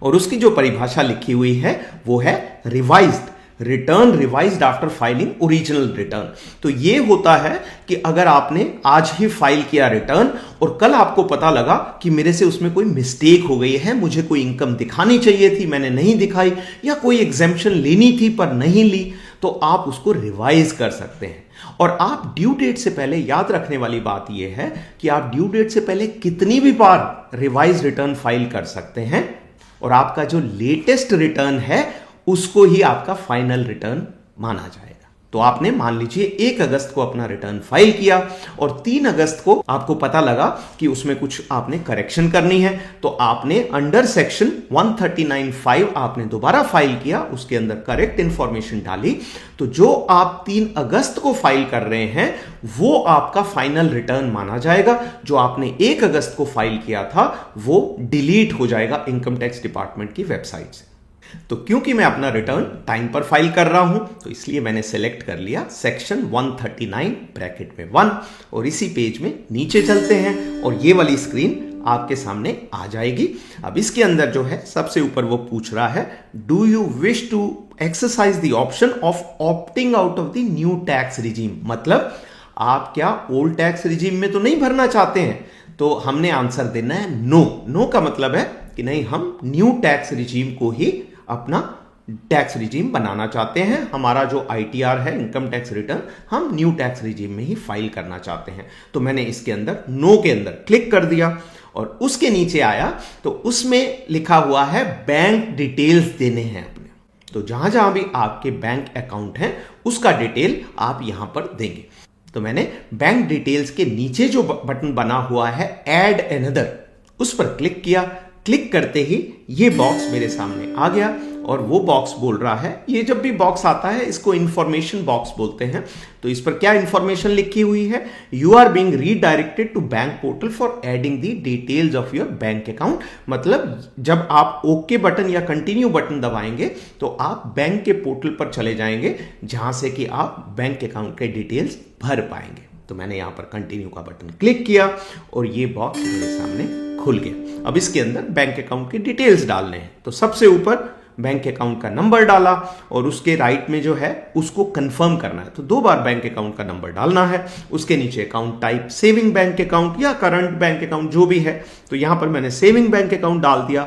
और उसकी जो परिभाषा लिखी हुई है वो है revised return, revised after filing original return. तो ये होता है कि अगर आपने आज ही फाइल किया रिटर्न और कल आपको पता लगा कि मेरे से उसमें कोई मिस्टेक हो गई है, मुझे कोई इनकम दिखानी चाहिए थी, मैंने नहीं दिखाई, या कोई एग्जेम्पशन लेनी थी पर नहीं ली, तो आप उसको रिवाइज कर सकते हैं। और आप ड्यू डेट से पहले, याद रखने वाली बात यह है कि आप ड्यू डेट से पहले कितनी भी बार रिवाइज रिटर्न फाइल कर सकते हैं, और आपका जो लेटेस्ट रिटर्न है उसको ही आपका फाइनल रिटर्न माना जाएगा। तो आपने मान लीजिए 1 अगस्त को अपना रिटर्न फाइल किया और 3 अगस्त को आपको पता लगा कि उसमें कुछ आपने करेक्शन करनी है, तो आपने अंडर सेक्शन 139(5) आपने दोबारा फाइल किया, उसके अंदर करेक्ट इंफॉर्मेशन डाली, तो जो आप 3 अगस्त को फाइल कर रहे हैं वो आपका फाइनल रिटर्न माना जाएगा। जो आपने 1 अगस्त को फाइल किया था वो डिलीट हो जाएगा इनकम टैक्स डिपार्टमेंट की वेबसाइट से। तो क्योंकि मैं अपना रिटर्न टाइम पर फाइल कर रहा हूं, तो इसलिए मैंने सेलेक्ट कर लिया सेक्शन 139 ब्रैकेट में 1, और इसी पेज में नीचे चलते हैं और ये वाली स्क्रीन आपके सामने आ जाएगी। अब इसके अंदर जो है सबसे ऊपर वो पूछ रहा है, do you wish to exercise the option of opting out of the new tax regime, मतलब आप क्या ओल्ड टैक्स रिजीम में तो नहीं भरना चाहते हैं। तो हमने आंसर देना है नो। नो का मतलब है कि नहीं, हम न्यू टैक्स रिजीम को ही अपना टैक्स रिजीम बनाना चाहते हैं। हमारा जो ITR है, इनकम टैक्स रिटर्न, हम न्यू टैक्स रिजीम में ही फाइल करना चाहते हैं। तो मैंने इसके अंदर नो के अंदर क्लिक कर दिया और उसके नीचे आया तो उसमें लिखा हुआ है बैंक डिटेल्स देने हैं अपने। तो जहां जहां भी आपके बैंक अकाउंट है उसका डिटेल आप यहां पर देंगे। तो मैंने बैंक डिटेल्स के नीचे जो बटन बना हुआ है ऐड अनदर, उस पर क्लिक किया। क्लिक करते ही ये बॉक्स मेरे सामने आ गया और वो बॉक्स बोल रहा है, ये जब भी बॉक्स आता है इसको इंफॉर्मेशन बॉक्स बोलते हैं। तो इस पर क्या इंफॉर्मेशन लिखी हुई है, you are being redirected to bank portal for adding the details of your bank account. मतलब जब आप ओके बटन या कंटिन्यू बटन दबाएंगे तो आप बैंक के पोर्टल पर चले जाएंगे जहां से कि आप बैंक अकाउंट के डिटेल्स भर पाएंगे। तो मैंने यहां पर कंटिन्यू का बटन क्लिक किया और ये बॉक्स मेरे सामने खुल गया। अब इसके अंदर बैंक अकाउंट की डिटेल्स डालने हैं। तो सबसे ऊपर बैंक अकाउंट का नंबर डाला और उसके राइट में जो है उसको कंफर्म करना है, तो 2 बार बैंक अकाउंट का नंबर डालना है। उसके नीचे account type saving bank account या करंट बैंक अकाउंट जो भी है, तो यहां पर मैंने सेविंग बैंक अकाउंट डाल दिया।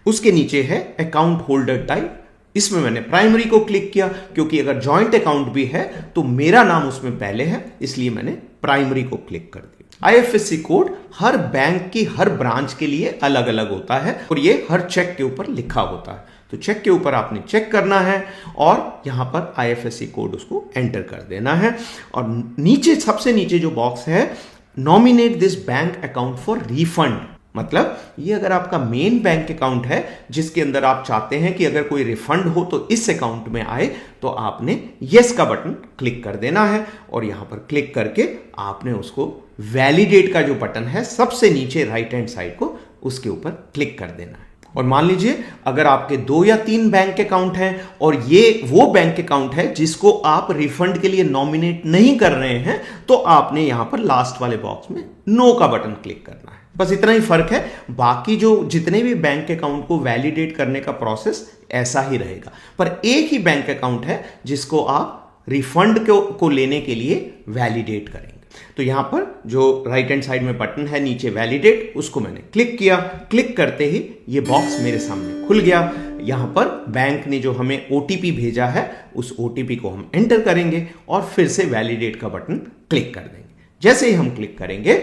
उसके नीचे है अकाउंट होल्डर टाइप, इसमें मैंने प्राइमरी को क्लिक किया क्योंकि अगर जॉइंट अकाउंट भी है तो मेरा नाम उसमें पहले है, इसलिए मैंने प्राइमरी को क्लिक कर दिया। IFSC कोड हर बैंक की हर ब्रांच के लिए अलग अलग होता है और ये हर चेक के ऊपर लिखा होता है। तो चेक के ऊपर आपने चेक करना है और यहां पर IFSC कोड उसको एंटर कर देना है। और नीचे सबसे नीचे जो बॉक्स है, nominate this bank account for refund, मतलब ये अगर आपका मेन बैंक अकाउंट है जिसके अंदर आप चाहते हैं कि अगर कोई रिफंड हो तो इस अकाउंट में आए, तो आपने यस का बटन क्लिक कर देना है और यहां पर क्लिक करके आपने उसको वैलिडेट का जो बटन है सबसे नीचे राइट हैंड साइड को, उसके ऊपर क्लिक कर देना है। और मान लीजिए अगर आपके 2 या 3 बैंक अकाउंट हैं और ये वो बैंक अकाउंट है जिसको आप रिफंड के लिए नॉमिनेट नहीं कर रहे हैं, तो आपने यहां पर लास्ट वाले बॉक्स में नो का बटन क्लिक करना है। बस इतना ही फर्क है, बाकी जो जितने भी बैंक अकाउंट को वैलिडेट करने का प्रोसेस ऐसा ही रहेगा। पर एक ही बैंक अकाउंट है जिसको आप रिफंड को लेने के लिए वैलिडेट करेंगे। तो यहां पर जो राइट हैंड साइड में बटन है नीचे वैलिडेट, उसको मैंने क्लिक किया। क्लिक करते ही ये बॉक्स मेरे सामने खुल गया। यहां पर बैंक ने जो हमें OTP भेजा है उस OTP को हम एंटर करेंगे और फिर से वैलिडेट का बटन क्लिक कर देंगे। जैसे ही हम क्लिक करेंगे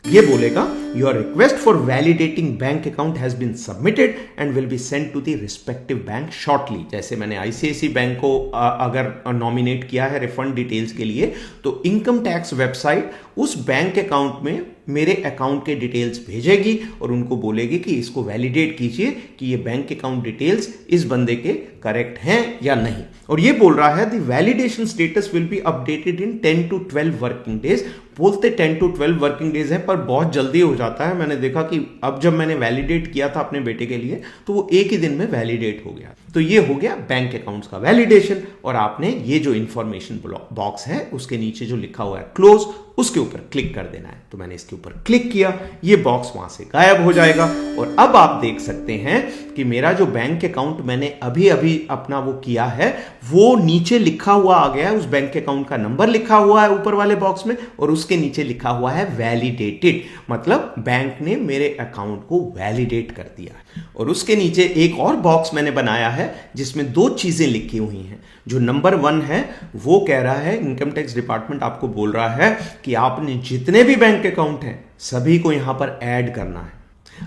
ये बोलेगा your request for validating bank account has been submitted and will be send to the respective bank shortly. जैसे मैंने ICICI बैंक को अगर नॉमिनेट किया है रिफंड डिटेल्स के लिए, तो इनकम टैक्स वेबसाइट उस बैंक अकाउंट में मेरे अकाउंट के डिटेल्स भेजेगी और उनको बोलेगी कि इसको वैलिडेट कीजिए कि ये बैंक अकाउंट डिटेल्स इस बंदे के करेक्ट हैं या नहीं। और ये बोल रहा है the validation status will be updated in 10 to 12 working days. बोलते 10 to 12 वर्किंग डेज है पर बहुत जल्दी हो जाता है। मैंने देखा कि अब जब मैंने वैलिडेट किया था अपने बेटे के लिए तो वो एक ही दिन में वैलिडेट हो गया। तो ये हो गया बैंक अकाउंट्स का वैलिडेशन। और आपने ये जो इंफॉर्मेशन बॉक्स है उसके नीचे जो लिखा हुआ है क्लोज, उसके ऊपर क्लिक कर देना है। तो मैंने इसके ऊपर क्लिक किया, ये बॉक्स वहां से गायब हो जाएगा और अब आप देख सकते हैं कि मेरा जो बैंक अकाउंट मैंने अभी अभी अपना वो किया है वो नीचे लिखा हुआ आ गया है। उस बैंक अकाउंट का नंबर लिखा हुआ है ऊपर वाले बॉक्स में और उसके नीचे लिखा हुआ है वैलिडेटेड, मतलब बैंक ने मेरे अकाउंट को वैलिडेट कर दिया है। और उसके नीचे एक और बॉक्स मैंने बनाया है जिसमें दो चीजें लिखी हुई हैं। जो नंबर 1 है वो कह रहा है, इनकम टैक्स डिपार्टमेंट आपको बोल रहा है कि आपने जितने भी बैंक अकाउंट हैं सभी को यहां पर ऐड करना है।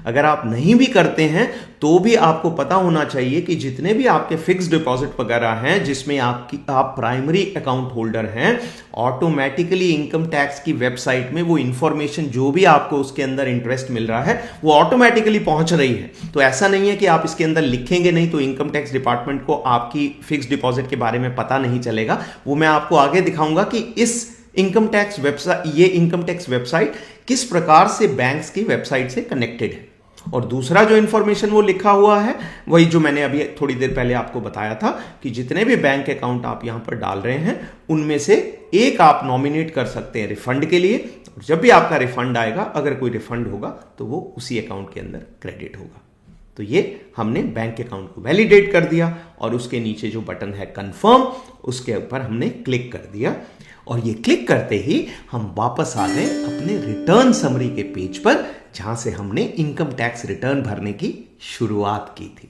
अगर आप नहीं भी करते हैं तो भी आपको पता होना चाहिए कि जितने भी आपके फिक्स डिपॉजिट वगैरह हैं जिसमें आप प्राइमरी अकाउंट होल्डर हैं, ऑटोमेटिकली इनकम टैक्स की वेबसाइट में वो इंफॉर्मेशन जो भी आपको उसके अंदर इंटरेस्ट मिल रहा है वो ऑटोमेटिकली पहुंच रही है। तो ऐसा नहीं है कि आप इसके अंदर लिखेंगे नहीं तो इनकम टैक्स डिपार्टमेंट को आपकी फिक्स डिपॉजिट के बारे में पता नहीं चलेगा। वो मैं आपको आगे दिखाऊंगा कि इस इनकम टैक्स वेबसाइट किस प्रकार से बैंक्स की वेबसाइट से कनेक्टेड है। और दूसरा जो इंफॉर्मेशन वो लिखा हुआ है वही जो मैंने अभी थोड़ी देर पहले आपको बताया था कि जितने भी बैंक अकाउंट आप यहां पर डाल रहे हैं उनमें से एक आप नॉमिनेट कर सकते हैं रिफंड के लिए। और जब भी आपका रिफंड आएगा, अगर कोई रिफंड होगा तो वो उसी अकाउंट के अंदर क्रेडिट होगा। तो ये हमने बैंक अकाउंट को वैलिडेट कर दिया और उसके नीचे जो बटन है कंफर्म, उसके ऊपर हमने क्लिक कर दिया और ये क्लिक करते ही हम वापस आ गए अपने रिटर्न समरी के पेज पर जहां से हमने इनकम टैक्स रिटर्न भरने की शुरुआत की थी।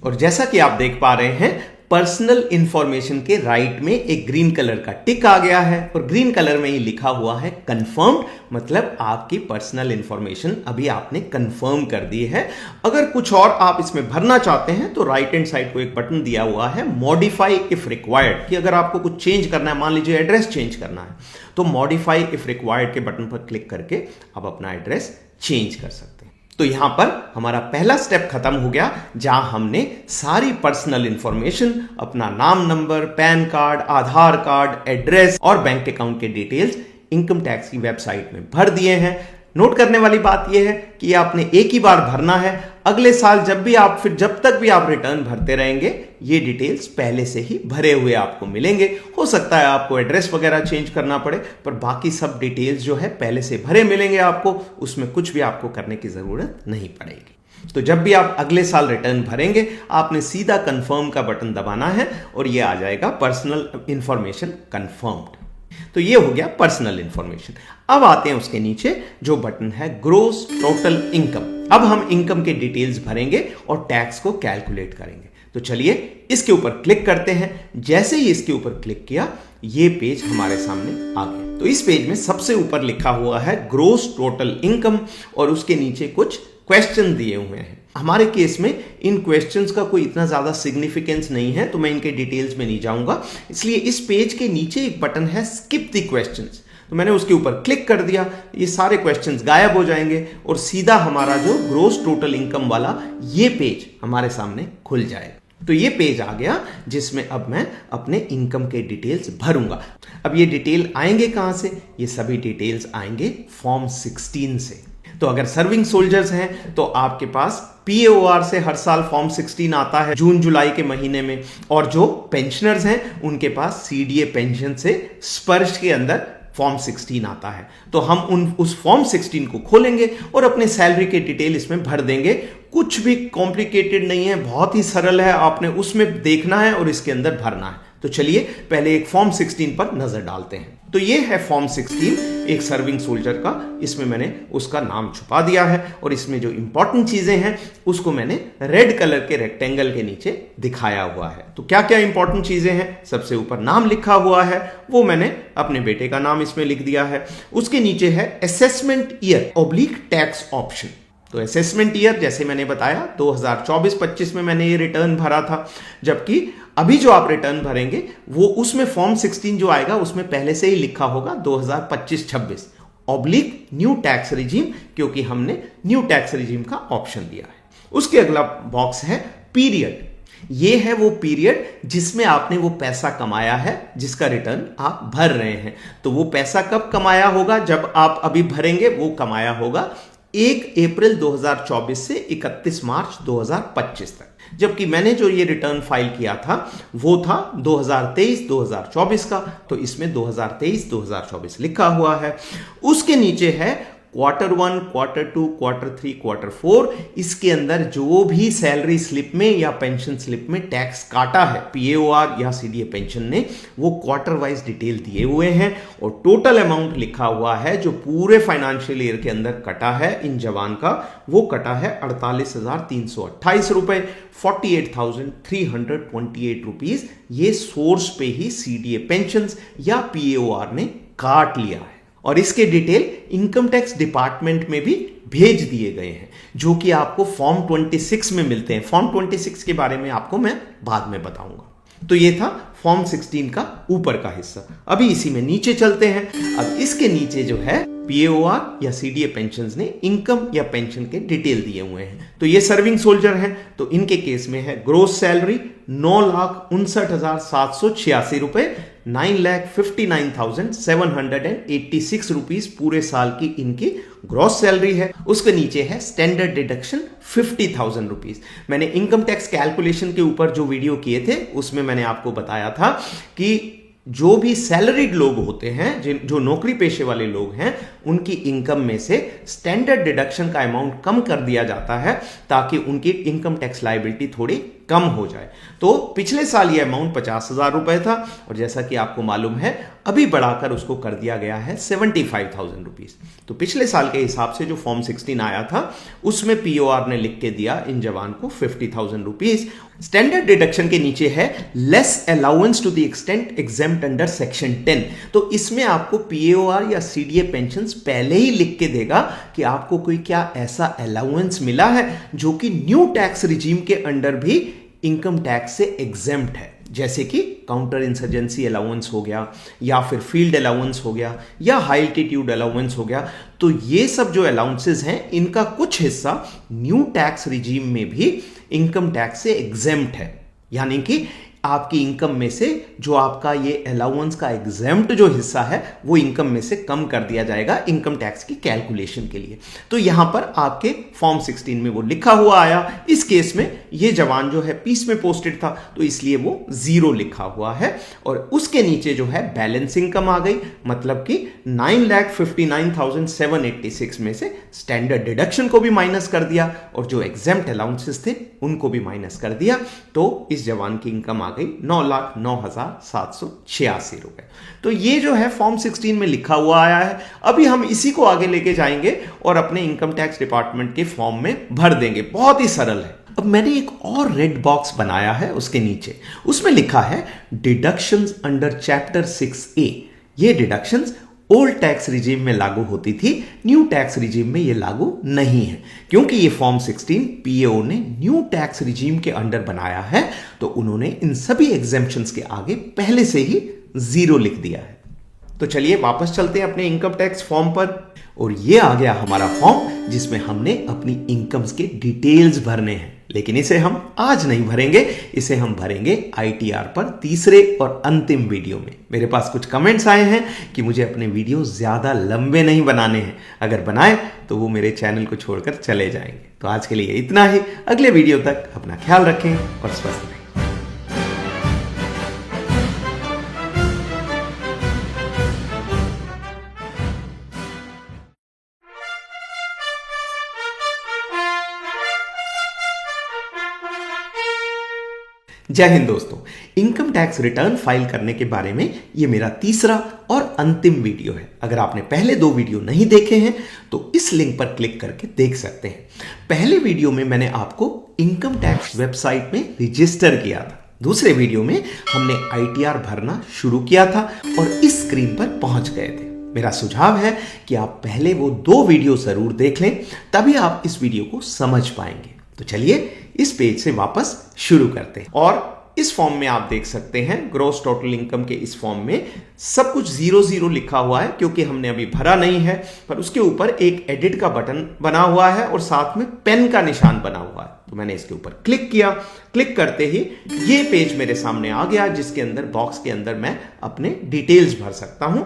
और जैसा कि आप देख पा रहे हैं पर्सनल इंफॉर्मेशन के राइट में एक ग्रीन कलर का टिक आ गया है और ग्रीन कलर में ही लिखा हुआ है कंफर्म्ड, मतलब आपकी पर्सनल इंफॉर्मेशन अभी आपने कंफर्म कर दी है। अगर कुछ और आप इसमें भरना चाहते हैं तो राइट हैंड साइड को एक बटन दिया हुआ है मॉडिफाई इफ रिक्वायर्ड, कि अगर आपको कुछ चेंज करना है, मान लीजिए एड्रेस चेंज करना है तो मॉडिफाई इफ रिक्वायर्ड के बटन पर क्लिक करके आप अपना एड्रेस चेंज कर सकते हैं। तो यहां पर हमारा पहला स्टेप खत्म हो गया जहां हमने सारी पर्सनल इंफॉर्मेशन, अपना नाम, नंबर, पैन कार्ड, आधार कार्ड, एड्रेस और बैंक अकाउंट के डिटेल्स इनकम टैक्स की वेबसाइट में भर दिए हैं। नोट करने वाली बात यह है कि आपने एक ही बार भरना है। अगले साल जब तक भी आप रिटर्न भरते रहेंगे ये डिटेल्स पहले से ही भरे हुए आपको मिलेंगे। हो सकता है आपको एड्रेस वगैरह चेंज करना पड़े, पर बाकी सब डिटेल्स जो है पहले से भरे मिलेंगे आपको, उसमें कुछ भी आपको करने की जरूरत नहीं पड़ेगी। तो जब भी आप अगले साल रिटर्न भरेंगे आपने सीधा कंफर्म का बटन दबाना है और ये आ जाएगा पर्सनल इंफॉर्मेशन कंफर्म्ड। तो ये हो गया पर्सनल इंफॉर्मेशन। अब आते हैं उसके नीचे जो बटन है ग्रोस टोटल इनकम। अब हम इनकम के डिटेल्स भरेंगे और टैक्स को कैलकुलेट करेंगे। तो चलिए इसके ऊपर क्लिक करते हैं। जैसे ही इसके ऊपर क्लिक किया ये पेज हमारे सामने आ गया। तो इस पेज में सबसे ऊपर लिखा हुआ है ग्रोस टोटल इनकम और उसके नीचे कुछ क्वेश्चन दिए हुए हैं। हमारे केस में इन क्वेश्चंस का कोई इतना ज्यादा सिग्निफिकेंस नहीं है तो मैं इनके डिटेल्स में नहीं जाऊंगा, इसलिए इस पेज के नीचे एक बटन है स्किप द क्वेश्चंस। तो मैंने उसके ऊपर क्लिक कर दिया, ये सारे क्वेश्चंस गायब हो जाएंगे और सीधा हमारा जो ग्रोस टोटल इनकम वाला ये पेज हमारे सामने खुल जाएगा। तो ये पेज आ गया जिसमें अब मैं अपने इनकम के डिटेल्स भरूंगा। अब ये डिटेल आएंगे कहां से? ये सभी डिटेल्स आएंगे फॉर्म 16 से। तो अगर सर्विंग सोल्जर्स हैं तो आपके पास पीएओआर से हर साल फॉर्म 16 आता है जून जुलाई के महीने में, और जो पेंशनर्स हैं उनके पास सीडीए पेंशन से स्पर्श के अंदर फॉर्म 16 आता है। तो हम उस फॉर्म 16 को खोलेंगे और अपने सैलरी के डिटेल इसमें भर देंगे। कुछ भी कॉम्प्लिकेटेड नहीं है, बहुत ही सरल है। आपने उसमें देखना है और इसके अंदर भरना है। तो चलिए पहले एक फॉर्म 16 पर नजर डालते हैं। तो ये है फॉर्म 16 एक सर्विंग सोल्जर का। इसमें मैंने उसका नाम छुपा दिया है और इसमें जो इंपॉर्टेंट चीजें हैं उसको मैंने रेड कलर के रेक्टेंगल के नीचे दिखाया हुआ है। तो क्या क्या इंपॉर्टेंट चीजें हैं? सबसे ऊपर नाम लिखा हुआ है, वो मैंने अपने बेटे का नाम इसमें लिख दिया है। उसके नीचे है assessment year oblique tax option. तो असेसमेंट ईयर जैसे मैंने बताया 2024-25 में मैंने ये रिटर्न भरा था, जबकि अभी जो आप रिटर्न भरेंगे वो उसमें फॉर्म 16 जो आएगा उसमें पहले से ही लिखा होगा 2025-26 ऑब्लिक न्यू टैक्स रिजीम, क्योंकि हमने न्यू टैक्स रिजीम का ऑप्शन दिया है। उसके अगला बॉक्स है पीरियड। ये है वो पीरियड जिसमें आपने वो पैसा कमाया है जिसका रिटर्न आप भर रहे हैं। तो वो पैसा कब कमाया होगा? जब आप अभी भरेंगे वो कमाया होगा 1 अप्रैल 2024 से 31 मार्च 2025 तक। जबकि मैंने जो ये रिटर्न फाइल किया था वो था 2023-2024 का, तो इसमें 2023-2024 लिखा हुआ है। उसके नीचे है Q1, Q2, Q3, Q4, इसके अंदर जो भी सैलरी स्लिप में या पेंशन स्लिप में टैक्स काटा है PAOR या CDA पेंशन ने, वो क्वार्टर वाइज डिटेल दिए हुए हैं और टोटल अमाउंट लिखा हुआ है जो पूरे फाइनेंशियल ईयर के अंदर कटा है इन जवान का, वो कटा है 48,328 रुपए, 48,328 रुपीज ये सोर्स पे ही CDA पेंशन या PAOR ने काट लिया है। और इसके डिटेल इनकम टैक्स डिपार्टमेंट में भी भेज दिए गए हैं, जो कि आपको फॉर्म 26 में मिलते हैं। फॉर्म 26 के बारे में आपको मैं बाद में बताऊंगा। तो ये था फॉर्म 16 का ऊपर का हिस्सा। अभी इसी में नीचे चलते हैं। अब इसके नीचे जो है PAOR या CDA पेंशन्स ने इनकम या पेंशन के डिटेल दिए हुए हैं। तो ये सर्विंग सोल्जर हैं, तो इनके केस में है ग्रोस सैलरी 9,59,786 रुपए, 9,59,786 रुपीज पूरे साल की इनकी ग्रॉस सैलरी है। उसके नीचे है स्टैंडर्ड डिडक्शन 50,000 रुपीज। मैंने इनकम टैक्स कैलकुलेशन के ऊपर जो वीडियो किए थे उसमें मैंने आपको बताया था कि जो भी सैलरीड लोग होते हैं, जो नौकरी पेशे वाले लोग हैं, उनकी इनकम में से स्टैंडर्ड डिडक्शन का अमाउंट कम कर दिया जाता है ताकि उनकी इनकम टैक्स लायबिलिटी थोड़ी कम हो जाए। तो पिछले साल ये अमाउंट 50,000 रुपए था और जैसा कि आपको मालूम है अभी बढ़ाकर उसको कर दिया गया है 75,000 रुपीज। तो पिछले साल के हिसाब से जो फॉर्म 16 आया था उसमें POR ने लिख के दिया इन जवान को 50,000 रुपीज। स्टैंडर्ड डिडक्शन के नीचे है less allowance to the extent exempt under section 10। तो इसमें आपको PAOR या CDA पेंशन पहले ही लिख के देगा कि आपको कोई क्या ऐसा अलाउंस मिला है जो कि न्यू टैक्स रिजीम के अंडर भी इनकम टैक्स से एग्जेम्प्ट है, जैसे कि काउंटर इंसर्जेंसी अलाउंस हो गया या फिर फील्ड अलाउंस हो गया या हाई एल्टीट्यूड अलाउंस हो गया। तो ये सब जो अलाउंसेस हैं इनका कुछ हिस्सा न्यू टैक्स रिजीम में भी इनकम टैक्स से एग्जेम्प्ट है, यानी कि आपकी इनकम में से जो आपका ये अलाउंस का एग्जेम्प्ट जो हिस्सा है वो इनकम में से कम कर दिया जाएगा इनकम टैक्स की कैलकुलेशन के लिए। तो यहां पर आपके फॉर्म 16 में वो लिखा हुआ आया। इस केस में ये जवान जो है पीस में पोस्टेड था तो इसलिए वो 0 लिखा हुआ है और उसके नीचे जो है बैलेंस इनकम आ गई, मतलब कि 9,59,786 में से स्टैंडर्ड डिडक्शन को भी माइनस कर दिया और जो एग्जेम्प्ट अलाउंसेस थे उनको भी माइनस कर दिया। तो इस जवान की इनकम आ गई 9,09,786 रुपए। तो ये जो है फॉर्म 16 में लिखा हुआ आया है। अभी हम इसी को आगे लेके जाएंगे और अपने इनकम टैक्स डिपार्टमेंट के फॉर्म में भर देंगे। बहुत ही सरल है। अब मैंने एक और रेड बॉक्स बनाया है उसके नीचे, उसमें लिखा है डिडक्शंस अंडर चैप्टर 6A। ये डिडक्शंस ओल्ड टैक्स रिजीम में लागू होती थी, न्यू टैक्स रिजीम में ये लागू नहीं है। क्योंकि ये फॉर्म 16 PAO ने न्यू टैक्स रिजीम के अंडर बनाया है तो उन्होंने इन सभी एग्जेम्पशंस के आगे पहले से ही 0 लिख दिया है। तो चलिए वापस चलते हैं अपने इनकम टैक्स फॉर्म पर और ये आ गया हमारा फॉर्म जिसमें हमने अपनी इनकम्स के डिटेल्स भरने हैं। लेकिन इसे हम आज नहीं भरेंगे, इसे हम भरेंगे ITR पर तीसरे और अंतिम वीडियो में। मेरे पास कुछ कमेंट्स आए हैं कि मुझे अपने वीडियो ज्यादा लंबे नहीं बनाने हैं, अगर बनाए तो वो मेरे चैनल को छोड़कर चले जाएंगे। तो आज के लिए इतना ही। अगले वीडियो तक अपना ख्याल रखें और स्वस्थ रहें। जय हिंद दोस्तों, इनकम टैक्स रिटर्न फाइल करने के बारे में ये मेरा तीसरा और अंतिम वीडियो है। अगर आपने पहले 2 वीडियो नहीं देखे हैं तो इस लिंक पर क्लिक करके देख सकते हैं। पहले वीडियो में मैंने आपको इनकम टैक्स वेबसाइट में रजिस्टर किया था। दूसरे वीडियो में हमने ITR भरना शुरू किया था और इस स्क्रीन पर पहुंच गए थे। मेरा सुझाव है कि आप पहले वो 2 वीडियो जरूर देख लें, तभी आप इस वीडियो को समझ पाएंगे। तो चलिए इस पेज से वापस शुरू करते हैं और इस फॉर्म में आप देख सकते हैं ग्रॉस टोटल इनकम के इस फॉर्म में सब कुछ 0 लिखा हुआ है क्योंकि हमने अभी भरा नहीं है, पर उसके ऊपर एक एडिट का बटन बना हुआ है और साथ में पेन का निशान बना हुआ है। तो मैंने इसके ऊपर क्लिक किया। क्लिक करते ही ये पेज मेरे सामने आ गया जिसके अंदर बॉक्स के अंदर मैं अपने डिटेल्स भर सकता हूं।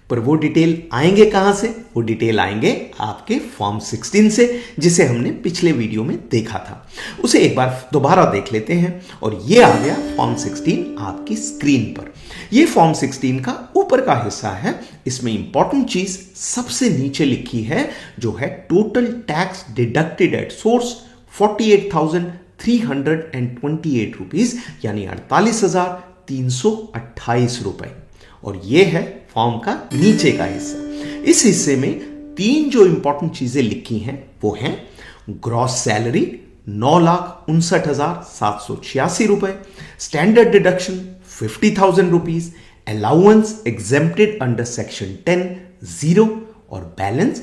पर वो डिटेल आएंगे कहां से? वो डिटेल आएंगे आपके फॉर्म 16 से, जिसे हमने पिछले वीडियो में देखा था। उसे एक बार दोबारा देख लेते हैं। और ये आ गया फॉर्म 16 आपकी स्क्रीन पर। ये फॉर्म 16 का ऊपर का हिस्सा है। इसमें इंपॉर्टेंट चीज सबसे नीचे लिखी है, जो है total tax deducted at source 48,328 rupees, यानी 48,328 रुपए। और ये है फॉर्म का नीचे का हिस्सा। इस हिस्से में तीन जो इंपॉर्टेंट चीजें लिखी हैं वो हैं ग्रॉस सैलरी 9,59,786 रुपए, standard deduction 50,000 rupees, allowance exempted under section 10 0 और बैलेंस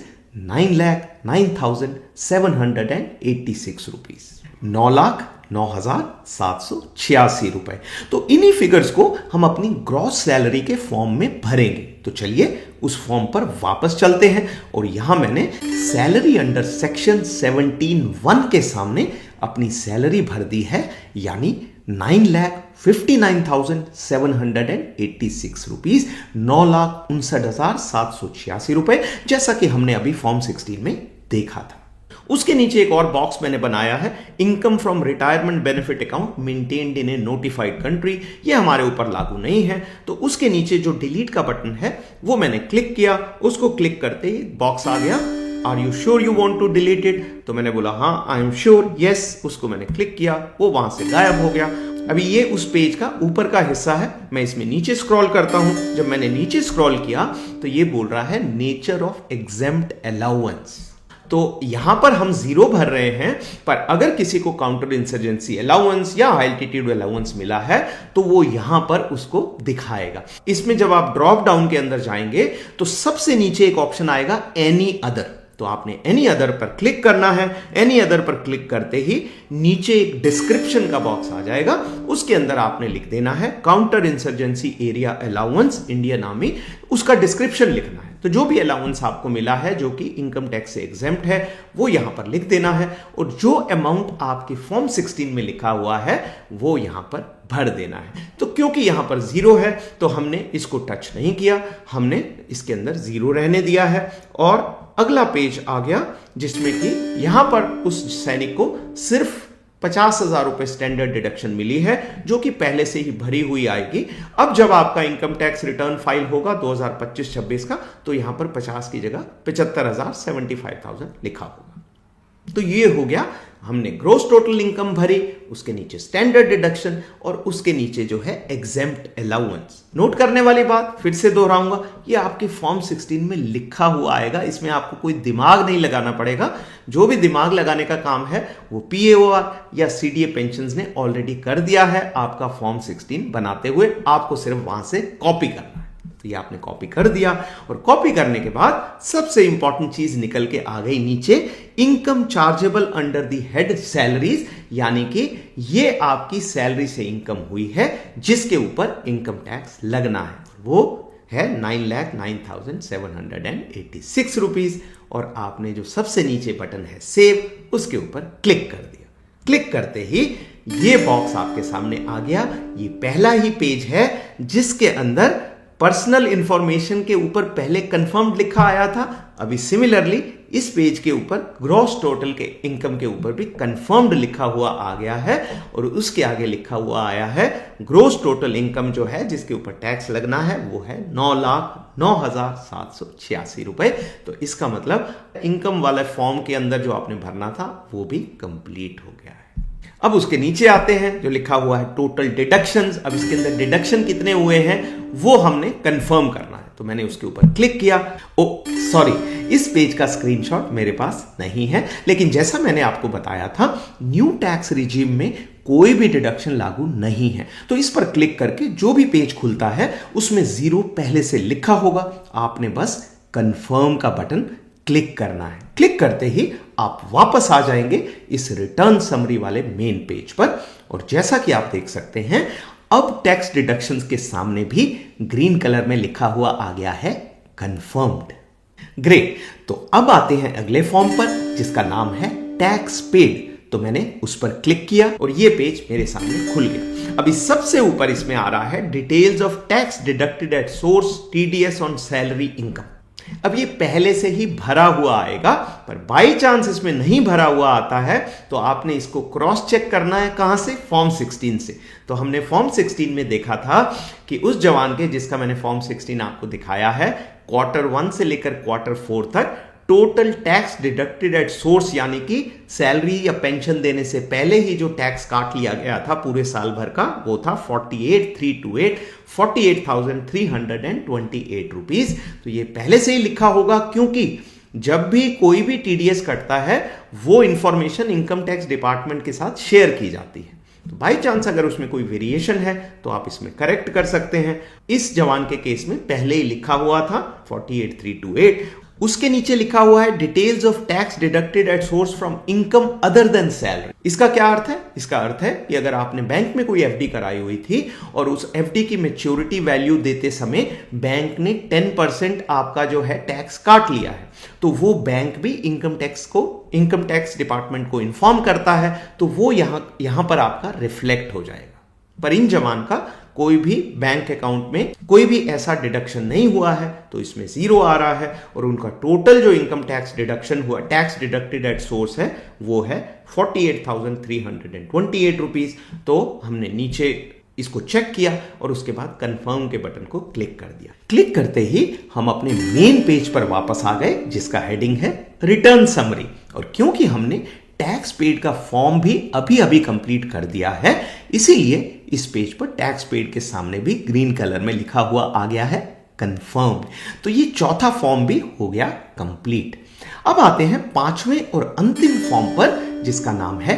9,09,786 रुपीज, 9,09,786 रुपए। तो इन्हीं फिगर्स को हम अपनी ग्रॉस सैलरी के फॉर्म में भरेंगे। तो चलिए उस फॉर्म पर वापस चलते हैं। और यहां मैंने सैलरी अंडर सेक्शन 17(1) के सामने अपनी सैलरी भर दी है, यानी 9,59,786 रुपीज, 9,59,786 रुपए, जैसा कि हमने अभी फॉर्म 16 में देखा था। उसके नीचे एक और बॉक्स मैंने बनाया है, income from retirement benefit account maintained in A notified country. ये हमारे ऊपर लागू नहीं है। तो उसके नीचे जो डिलीट का बटन है वो मैंने क्लिक किया। उसको क्लिक करते ही बॉक्स आ गया, are you sure you want to delete it? तो मैंने बोला हाँ आई एम श्योर, यस। उसको मैंने क्लिक किया, वो वहां से गायब हो गया। अभी ये उस पेज का ऊपर का हिस्सा है। मैं इसमें नीचे स्क्रॉल करता हूं। जब मैंने नीचे स्क्रॉल किया तो ये बोल रहा है नेचर ऑफ एग्जेम्प्ट अलाउंस। तो यहां पर हम 0 भर रहे हैं, पर अगर किसी को काउंटर इंसर्जेंसी अलाउंस या एल्टीट्यूड अलाउंस मिला है तो वो यहां पर उसको दिखाएगा। इसमें जब आप ड्रॉप डाउन के अंदर जाएंगे तो सबसे नीचे एक ऑप्शन आएगा एनी अदर। तो आपने एनी अदर पर क्लिक करना है। एनी अदर पर क्लिक करते ही नीचे एक डिस्क्रिप्शन का बॉक्स आ जाएगा। उसके अंदर आपने लिख देना है counter insurgency area allowance Indian army, उसका डिस्क्रिप्शन लिखना है। तो जो भी अलाउंस आपको मिला है जो कि इनकम टैक्स से एग्जेम्प्ट है वो यहां पर लिख देना है। और जो अमाउंट आपके फॉर्म 16 में लिखा हुआ है वो यहां पर भर देना है। तो क्योंकि यहां पर 0 है तो हमने इसको टच नहीं किया, हमने इसके अंदर 0 रहने दिया है। और अगला पेज आ गया जिसमें कि यहां पर उस सैनिक को सिर्फ 50,000 रुपए स्टैंडर्ड डिडक्शन मिली है, जो कि पहले से ही भरी हुई आएगी। अब जब आपका इनकम टैक्स रिटर्न फाइल होगा 2025-26 का, तो यहां पर 50 की जगह 75,000 75,000 लिखा होगा। तो ये हो गया, हमने ग्रोस टोटल इनकम भरी, उसके नीचे स्टैंडर्ड डिडक्शन और उसके नीचे जो है एग्जेम्प्ट अलाउंस। नोट करने वाली बात फिर से दोहराऊंगा, ये आपके फॉर्म 16 में लिखा हुआ आएगा। इसमें आपको कोई दिमाग नहीं लगाना पड़ेगा। जो भी दिमाग लगाने का काम है वो पीएओआर या सीडीए पेंशंस ने ऑलरेडी कर दिया है आपका फॉर्म 16 बनाते हुए। आपको सिर्फ वहां से कॉपी करना है। तो ये आपने कॉपी कर दिया। और कॉपी करने के बाद सबसे इंपॉर्टेंट चीज निकल के आ गई नीचे, income chargeable under the head salaries, यानी कि ये आपकी सैलरी से इनकम हुई है जिसके ऊपर इनकम टैक्स लगना है। वो है 9,09,786 रुपीज। और आपने जो सबसे नीचे बटन है सेव, उसके ऊपर क्लिक कर दिया। क्लिक करते ही ये बॉक्स आपके सामने आ गया। ये पहला ही पेज है जिसके अंदर पर्सनल इंफॉर्मेशन के ऊपर पहले कंफर्म्ड लिखा आया था। अभी सिमिलरली इस पेज के ऊपर ग्रॉस टोटल के इनकम के ऊपर भी कंफर्म्ड लिखा हुआ आ गया है। और उसके आगे लिखा हुआ आया है ग्रॉस टोटल इनकम जो है जिसके ऊपर टैक्स लगना है वो है 9,09,786 रुपए। तो इसका मतलब इनकम वाले फॉर्म के अंदर जो आपने भरना था वो भी कंप्लीट हो गया है। अब उसके नीचे आते हैं जो लिखा हुआ है टोटल डिडक्शंस। अब इसके अंदर डिडक्शन कितने हुए हैं वो हमने कंफर्म करना है। तो मैंने उसके ऊपर क्लिक किया। ओ सॉरी, इस पेज का स्क्रीनशॉट मेरे पास नहीं है, लेकिन जैसा मैंने आपको बताया था न्यू टैक्स रिजीम में कोई भी डिडक्शन लागू नहीं है। तो इस पर क्लिक करके जो भी पेज खुलता है उसमें 0 पहले से लिखा होगा। आपने बस कंफर्म का बटन क्लिक करना है। क्लिक करते ही आप वापस आ जाएंगे इस रिटर्न समरी वाले मेन पेज पर। और जैसा कि आप देख सकते हैं अब टैक्स डिडक्शंस के सामने भी ग्रीन कलर में लिखा हुआ आ गया है कंफर्म्ड। ग्रेट। तो अब आते हैं अगले फॉर्म पर जिसका नाम है टैक्स पेड। तो मैंने उस पर क्लिक किया और ये पेज मेरे सामने खुल गया। अभी सबसे ऊपर इसमें आ रहा है details of tax deducted at source TDS on salary income. अब ये पहले से ही भरा हुआ आएगा, पर बाई चांस इसमें नहीं भरा हुआ आता है तो आपने इसको क्रॉस चेक करना है। कहां से? फॉर्म 16 से। तो हमने फॉर्म 16 में देखा था कि उस जवान के, जिसका मैंने फॉर्म 16 आपको दिखाया है, क्वार्टर 1 से लेकर क्वार्टर 4 तक total tax deducted at source, यानी कि सैलरी या पेंशन देने से पहले ही जो टैक्स काट लिया गया था पूरे साल भर का, वो था 48,328 रुपीज। तो ये पहले से ही लिखा होगा, क्योंकि जब भी कोई भी टीडीएस कटता है वो इंफॉर्मेशन इनकम टैक्स डिपार्टमेंट के साथ शेयर की जाती है। तो बाई चांस अगर उसमें कोई वेरिएशन है तो आप इसमें करेक्ट कर सकते हैं। इस जवान के केस में पहले ही लिखा हुआ था 48,328। उसके नीचे लिखा हुआ है details of tax deducted at source from income other than salary. इसका क्या अर्थ है? इसका अर्थ है कि अगर आपने बैंक में कोई एफडी कराई हुई थी और उस एफडी की मैच्योरिटी वैल्यू देते समय बैंक ने 10% आपका जो है टैक्स काट लिया है, तो वो बैंक भी इनकम टैक्स डिपार्टमेंट को इन्फॉर्म करता है, तो वो यहां पर आपका रिफ्लेक्ट हो जाएगा। पर इन जवान का कोई भी बैंक अकाउंट में कोई भी ऐसा डिडक्शन नहीं हुआ है, तो इसमें 0 आ रहा है और उनका टोटल जो इनकम टैक्स डिडक्शन हुआ, टैक्स डिडक्टेड एट सोर्स है, वो है 48,328 रुपीज। तो हमने नीचे इसको चेक किया और उसके बाद कंफर्म के बटन को क्लिक कर दिया। क्लिक करते ही हम अपने मेन पेज पर वापस आ गए, जिसका हेडिंग है रिटर्न समरी। और क्योंकि हमने टैक्स पेड का फॉर्म भी अभी कंप्लीट कर दिया है, इसीलिए इस पेज पर टैक्स पेड के सामने भी ग्रीन कलर में लिखा हुआ आ गया है कंफर्म। तो ये चौथा फॉर्म भी हो गया कंप्लीट। अब आते हैं पांचवें और अंतिम फॉर्म पर, जिसका नाम है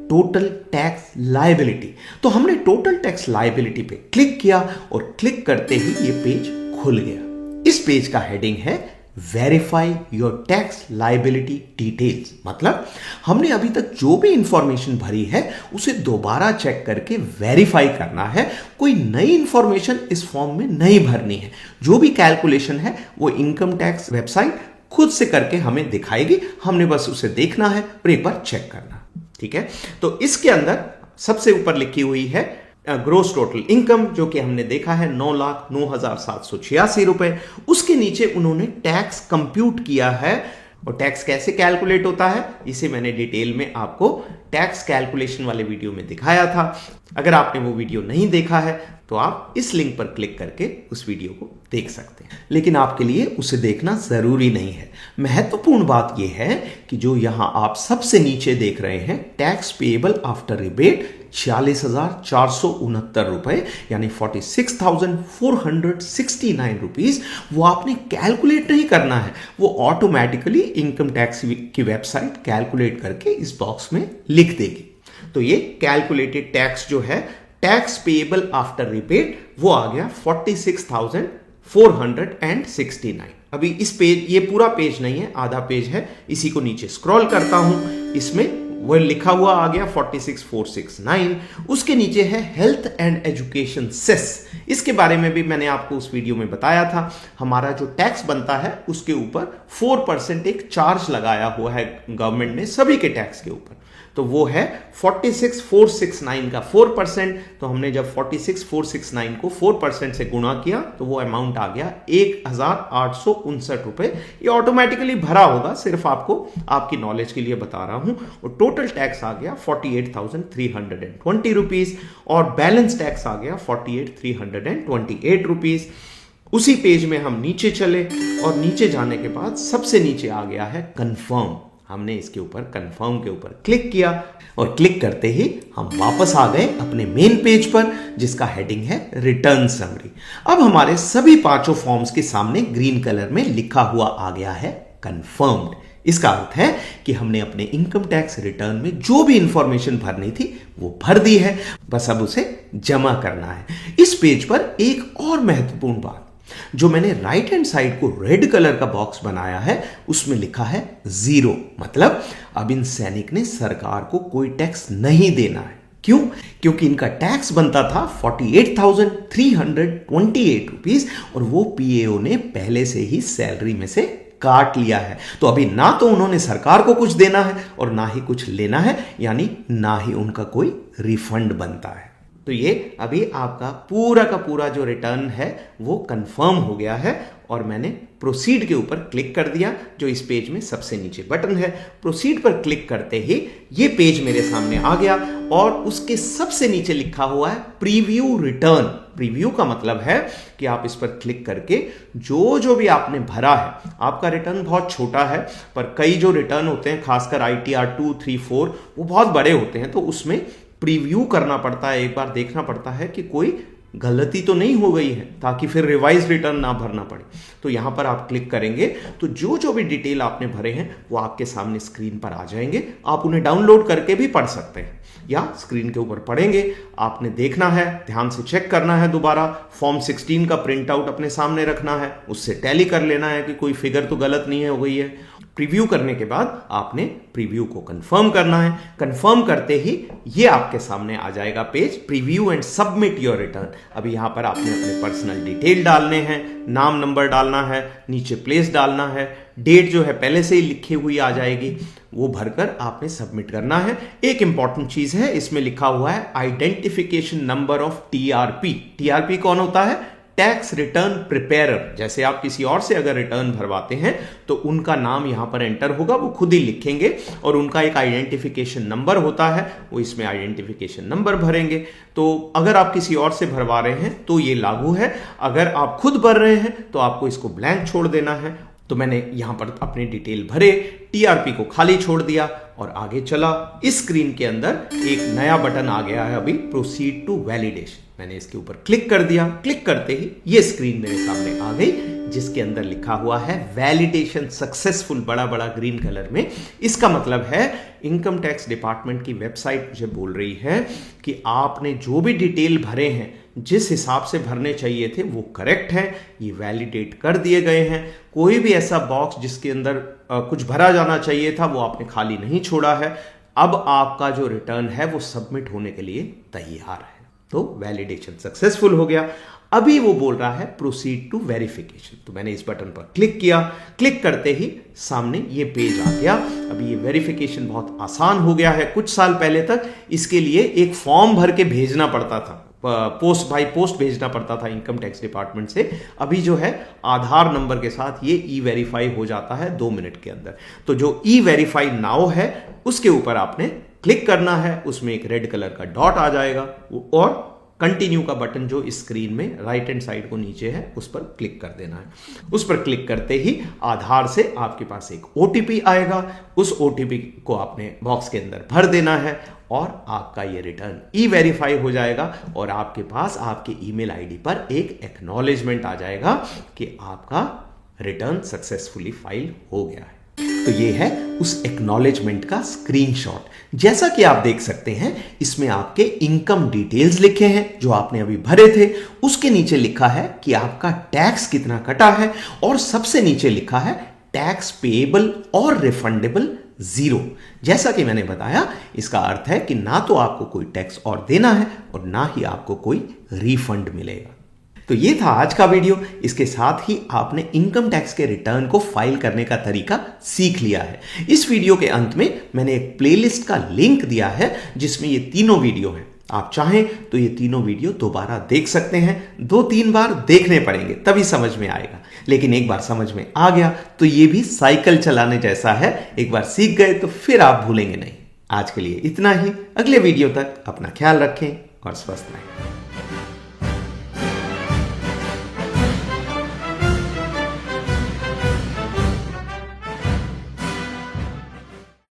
टोटल टैक्स लायबिलिटी। तो हमने टोटल टैक्स लायबिलिटी पे क्लिक किया और क्लिक करते ही ये पेज खुल गया। इस पेज का हेडिंग है verify your tax liability details. मतलब हमने अभी तक जो भी इंफॉर्मेशन भरी है उसे दोबारा चेक करके वेरीफाई करना है। कोई नई इंफॉर्मेशन इस फॉर्म में नहीं भरनी है। जो भी कैलकुलेशन है वो इनकम टैक्स वेबसाइट खुद से करके हमें दिखाएगी, हमने बस उसे देखना है और एक बार चेक करना। ठीक है, तो इसके अंदर सबसे ऊपर लिखी हुई है ग्रोस टोटल इनकम, जो कि हमने देखा है 9,09,786 रुपए। उसके नीचे उन्होंने टैक्स कंप्यूट किया है, और टैक्स कैसे कैलकुलेट होता है इसे मैंने डिटेल में आपको टैक्स कैलकुलेशन वाले वीडियो में दिखाया था। अगर आपने वो वीडियो नहीं देखा है तो आप इस लिंक पर क्लिक करके उस वीडियो को देख सकते हैं, लेकिन आपके लिए उसे देखना जरूरी नहीं है। महत्वपूर्ण बात यह है कि जो यहां आप सबसे नीचे देख रहे हैं टैक्स पेएबल आफ्टर रिबेट 46,469 रुपए, यानी 46,469 रुपीज, वो आपने कैलकुलेट नहीं करना है, वो ऑटोमेटिकली इनकम टैक्स की वेबसाइट कैलकुलेट करके इस बॉक्स में लिख देगी। तो ये कैलकुलेटेड टैक्स जो है टैक्स पेएबल आफ्टर रिबेट, वो आ गया 46,469। अभी इस पेज, ये पूरा पेज नहीं है, आधा पेज है, इसी को नीचे स्क्रॉल करता हूं, इसमें वो लिखा हुआ आ गया 46,469। उसके नीचे है हेल्थ एंड एजुकेशन सेस। इसके बारे में भी मैंने आपको उस वीडियो में बताया था। हमारा जो टैक्स बनता है उसके ऊपर 4% एक चार्ज लगाया हुआ है गवर्नमेंट ने सभी के टैक्स के ऊपर, तो वो है 46,469 का 4%। तो हमने जब 46,469 को 4% से गुणा किया तो वो अमाउंट आ गया 1,859 रुपए। ये ऑटोमेटिकली भरा होगा, सिर्फ आपको आपकी नॉलेज के लिए बता रहा हूं। और टोटल टैक्स आ गया 48,320 रुपीज और बैलेंस टैक्स आ गया 48,328 रुपीज। उसी पेज में हम नीचे चले और नीचे जाने के बाद सबसे नीचे आ गया है कंफर्म। हमने इसके ऊपर कंफर्म के ऊपर क्लिक किया और क्लिक करते ही हम वापस आ गए अपने मेन पेज पर, जिसका हेडिंग है रिटर्न समरी। अब हमारे सभी पांचों फॉर्म्स के सामने ग्रीन कलर में लिखा हुआ आ गया है कंफर्म्ड। इसका अर्थ है कि हमने अपने इनकम टैक्स रिटर्न में जो भी इंफॉर्मेशन भरनी थी वो भर दी है, बस अब उसे जमा करना है। इस पेज पर एक और महत्वपूर्ण बात, जो मैंने राइट हैंड साइड को रेड कलर का बॉक्स बनाया है उसमें लिखा है 0, मतलब अब इन सैनिक ने सरकार को कोई टैक्स नहीं देना है। क्यों? क्योंकि इनका टैक्स बनता था 48,328 रुपीज और वो पीएओ ने पहले से ही सैलरी में से काट लिया है। तो अभी ना तो उन्होंने सरकार को कुछ देना है और ना ही कुछ लेना है, यानी ना ही उनका कोई रिफंड बनता है। तो ये अभी आपका पूरा का पूरा जो रिटर्न है वो कंफर्म हो गया है और मैंने प्रोसीड के ऊपर क्लिक कर दिया, जो इस पेज में सबसे नीचे बटन है। प्रोसीड पर क्लिक करते ही ये पेज मेरे सामने आ गया और उसके सबसे नीचे लिखा हुआ है प्रीव्यू रिटर्न। प्रीव्यू का मतलब है कि आप इस पर क्लिक करके जो भी आपने भरा है, आपका रिटर्न बहुत छोटा है पर कई जो रिटर्न होते हैं खासकर ITR 2, 3, 4 वो बहुत बड़े होते हैं, तो उसमें प्रीव्यू करना पड़ता है, एक बार देखना पड़ता है कि कोई गलती तो नहीं हो गई है, ताकि फिर रिवाइज रिटर्न ना भरना पड़े। तो यहां पर आप क्लिक करेंगे तो जो भी डिटेल आपने भरे हैं वो आपके सामने स्क्रीन पर आ जाएंगे। आप उन्हें डाउनलोड करके भी पढ़ सकते हैं या स्क्रीन के ऊपर पढ़ेंगे। आपने देखना है, ध्यान से चेक करना है, दोबारा फॉर्म 16 का प्रिंट आउट अपने सामने रखना है, उससे टैली कर लेना है कि कोई फिगर तो गलत नहीं हो गई है। प्रीव्यू करने के बाद आपने प्रीव्यू को कंफर्म करना है। कंफर्म करते ही ये आपके सामने आ जाएगा page, preview and submit your return. अभी यहां पर आपने अपने पर्सनल डिटेल डालने हैं, नाम नंबर डालना है, नीचे प्लेस डालना है, डेट जो है पहले से ही लिखी हुई आ जाएगी, वो भरकर आपने सबमिट करना है। एक इंपॉर्टेंट चीज है, इसमें लिखा हुआ है identification number of TRP। TRP कौन होता है? Tax return preparer. जैसे आप किसी और से अगर रिटर्न भरवाते हैं तो उनका नाम यहां पर एंटर होगा, वो खुद ही लिखेंगे और उनका एक आइडेंटिफिकेशन नंबर होता है, वो इसमें आइडेंटिफिकेशन नंबर भरेंगे। तो अगर आप किसी और से भरवा रहे हैं तो ये लागू है, अगर आप खुद भर रहे हैं तो आपको इसको ब्लैंक छोड़ देना है। तो मैंने यहां पर अपने डिटेल भरे, TRP को खाली छोड़ दिया और आगे चला। इस स्क्रीन के अंदर एक नया बटन आ गया है अभी, प्रोसीड टू वैलिडेशन। मैंने इसके ऊपर क्लिक कर दिया। क्लिक करते ही ये स्क्रीन मेरे सामने आ गई, जिसके अंदर लिखा हुआ है वैलिडेशन सक्सेसफुल, बड़ा बड़ा ग्रीन कलर में। इसका मतलब है इनकम टैक्स डिपार्टमेंट की वेबसाइट मुझे बोल रही है कि आपने जो भी डिटेल भरे हैं, जिस हिसाब से भरने चाहिए थे वो करेक्ट है, ये वैलिडेट कर दिए गए हैं। कोई भी ऐसा बॉक्स जिसके अंदर कुछ भरा जाना चाहिए था वो आपने खाली नहीं छोड़ा है। अब आपका जो रिटर्न है वो सबमिट होने के लिए तैयार है। तो वैलिडेशन सक्सेसफुल हो गया। अभी वो बोल रहा है प्रोसीड टू वेरिफिकेशन, तो मैंने इस बटन पर क्लिक किया। क्लिक करते ही सामने ये पेज आ गया। अभी ये वेरिफिकेशन बहुत आसान हो गया है। कुछ साल पहले तक इसके लिए एक फॉर्म भर के भेजना पड़ता था, पोस्ट बाय पोस्ट भेजना पड़ता था इनकम टैक्स डिपार्टमेंट से। अभी जो है आधार नंबर के साथ ये E-वेरीफाई हो जाता है 2 मिनट के अंदर। तो जो E-वेरीफाई नाउ है उसके ऊपर आपने क्लिक करना है, उसमें एक रेड कलर का डॉट आ जाएगा और कंटिन्यू का बटन जो इस स्क्रीन में राइट हैंड साइड को नीचे है उस पर क्लिक कर देना है। उस पर क्लिक करते ही आधार से आपके पास एक OTP आएगा। उस OTP को आपने बॉक्स के अंदर भर देना है और आपका ये रिटर्न E-वेरीफाई हो जाएगा और आपके पास आपके ईमेल आईडी पर एक एक्नॉलेजमेंट आ जाएगा कि आपका रिटर्न सक्सेसफुली फाइल हो गया है। तो ये है उस एक्नॉलेजमेंट का स्क्रीनशॉट। जैसा कि आप देख सकते हैं इसमें आपके इनकम डिटेल्स लिखे हैं जो आपने अभी भरे थे। उसके नीचे लिखा है कि आपका टैक्स कितना कटा है और सबसे नीचे लिखा है टैक्स पेएबल और रिफंडेबल 0। जैसा कि मैंने बताया, इसका अर्थ है कि ना तो आपको कोई टैक्स और देना है और ना ही आपको कोई रिफंड मिलेगा। तो ये था आज का वीडियो। इसके साथ ही आपने इनकम टैक्स के रिटर्न को फाइल करने का तरीका सीख लिया है। इस वीडियो के अंत में मैंने एक प्लेलिस्ट का लिंक दिया है जिसमें ये तीनों वीडियो हैं। आप चाहें तो ये तीनों वीडियो दोबारा देख सकते हैं, 2-3 बार देखने पड़ेंगे तभी समझ में आएगा। लेकिन एक बार समझ में आ गया तो ये भी साइकिल चलाने जैसा है, एक बार सीख गए तो फिर आप भूलेंगे नहीं। आज के लिए इतना ही। अगले वीडियो तक अपना ख्याल रखें और स्वस्थ रहें।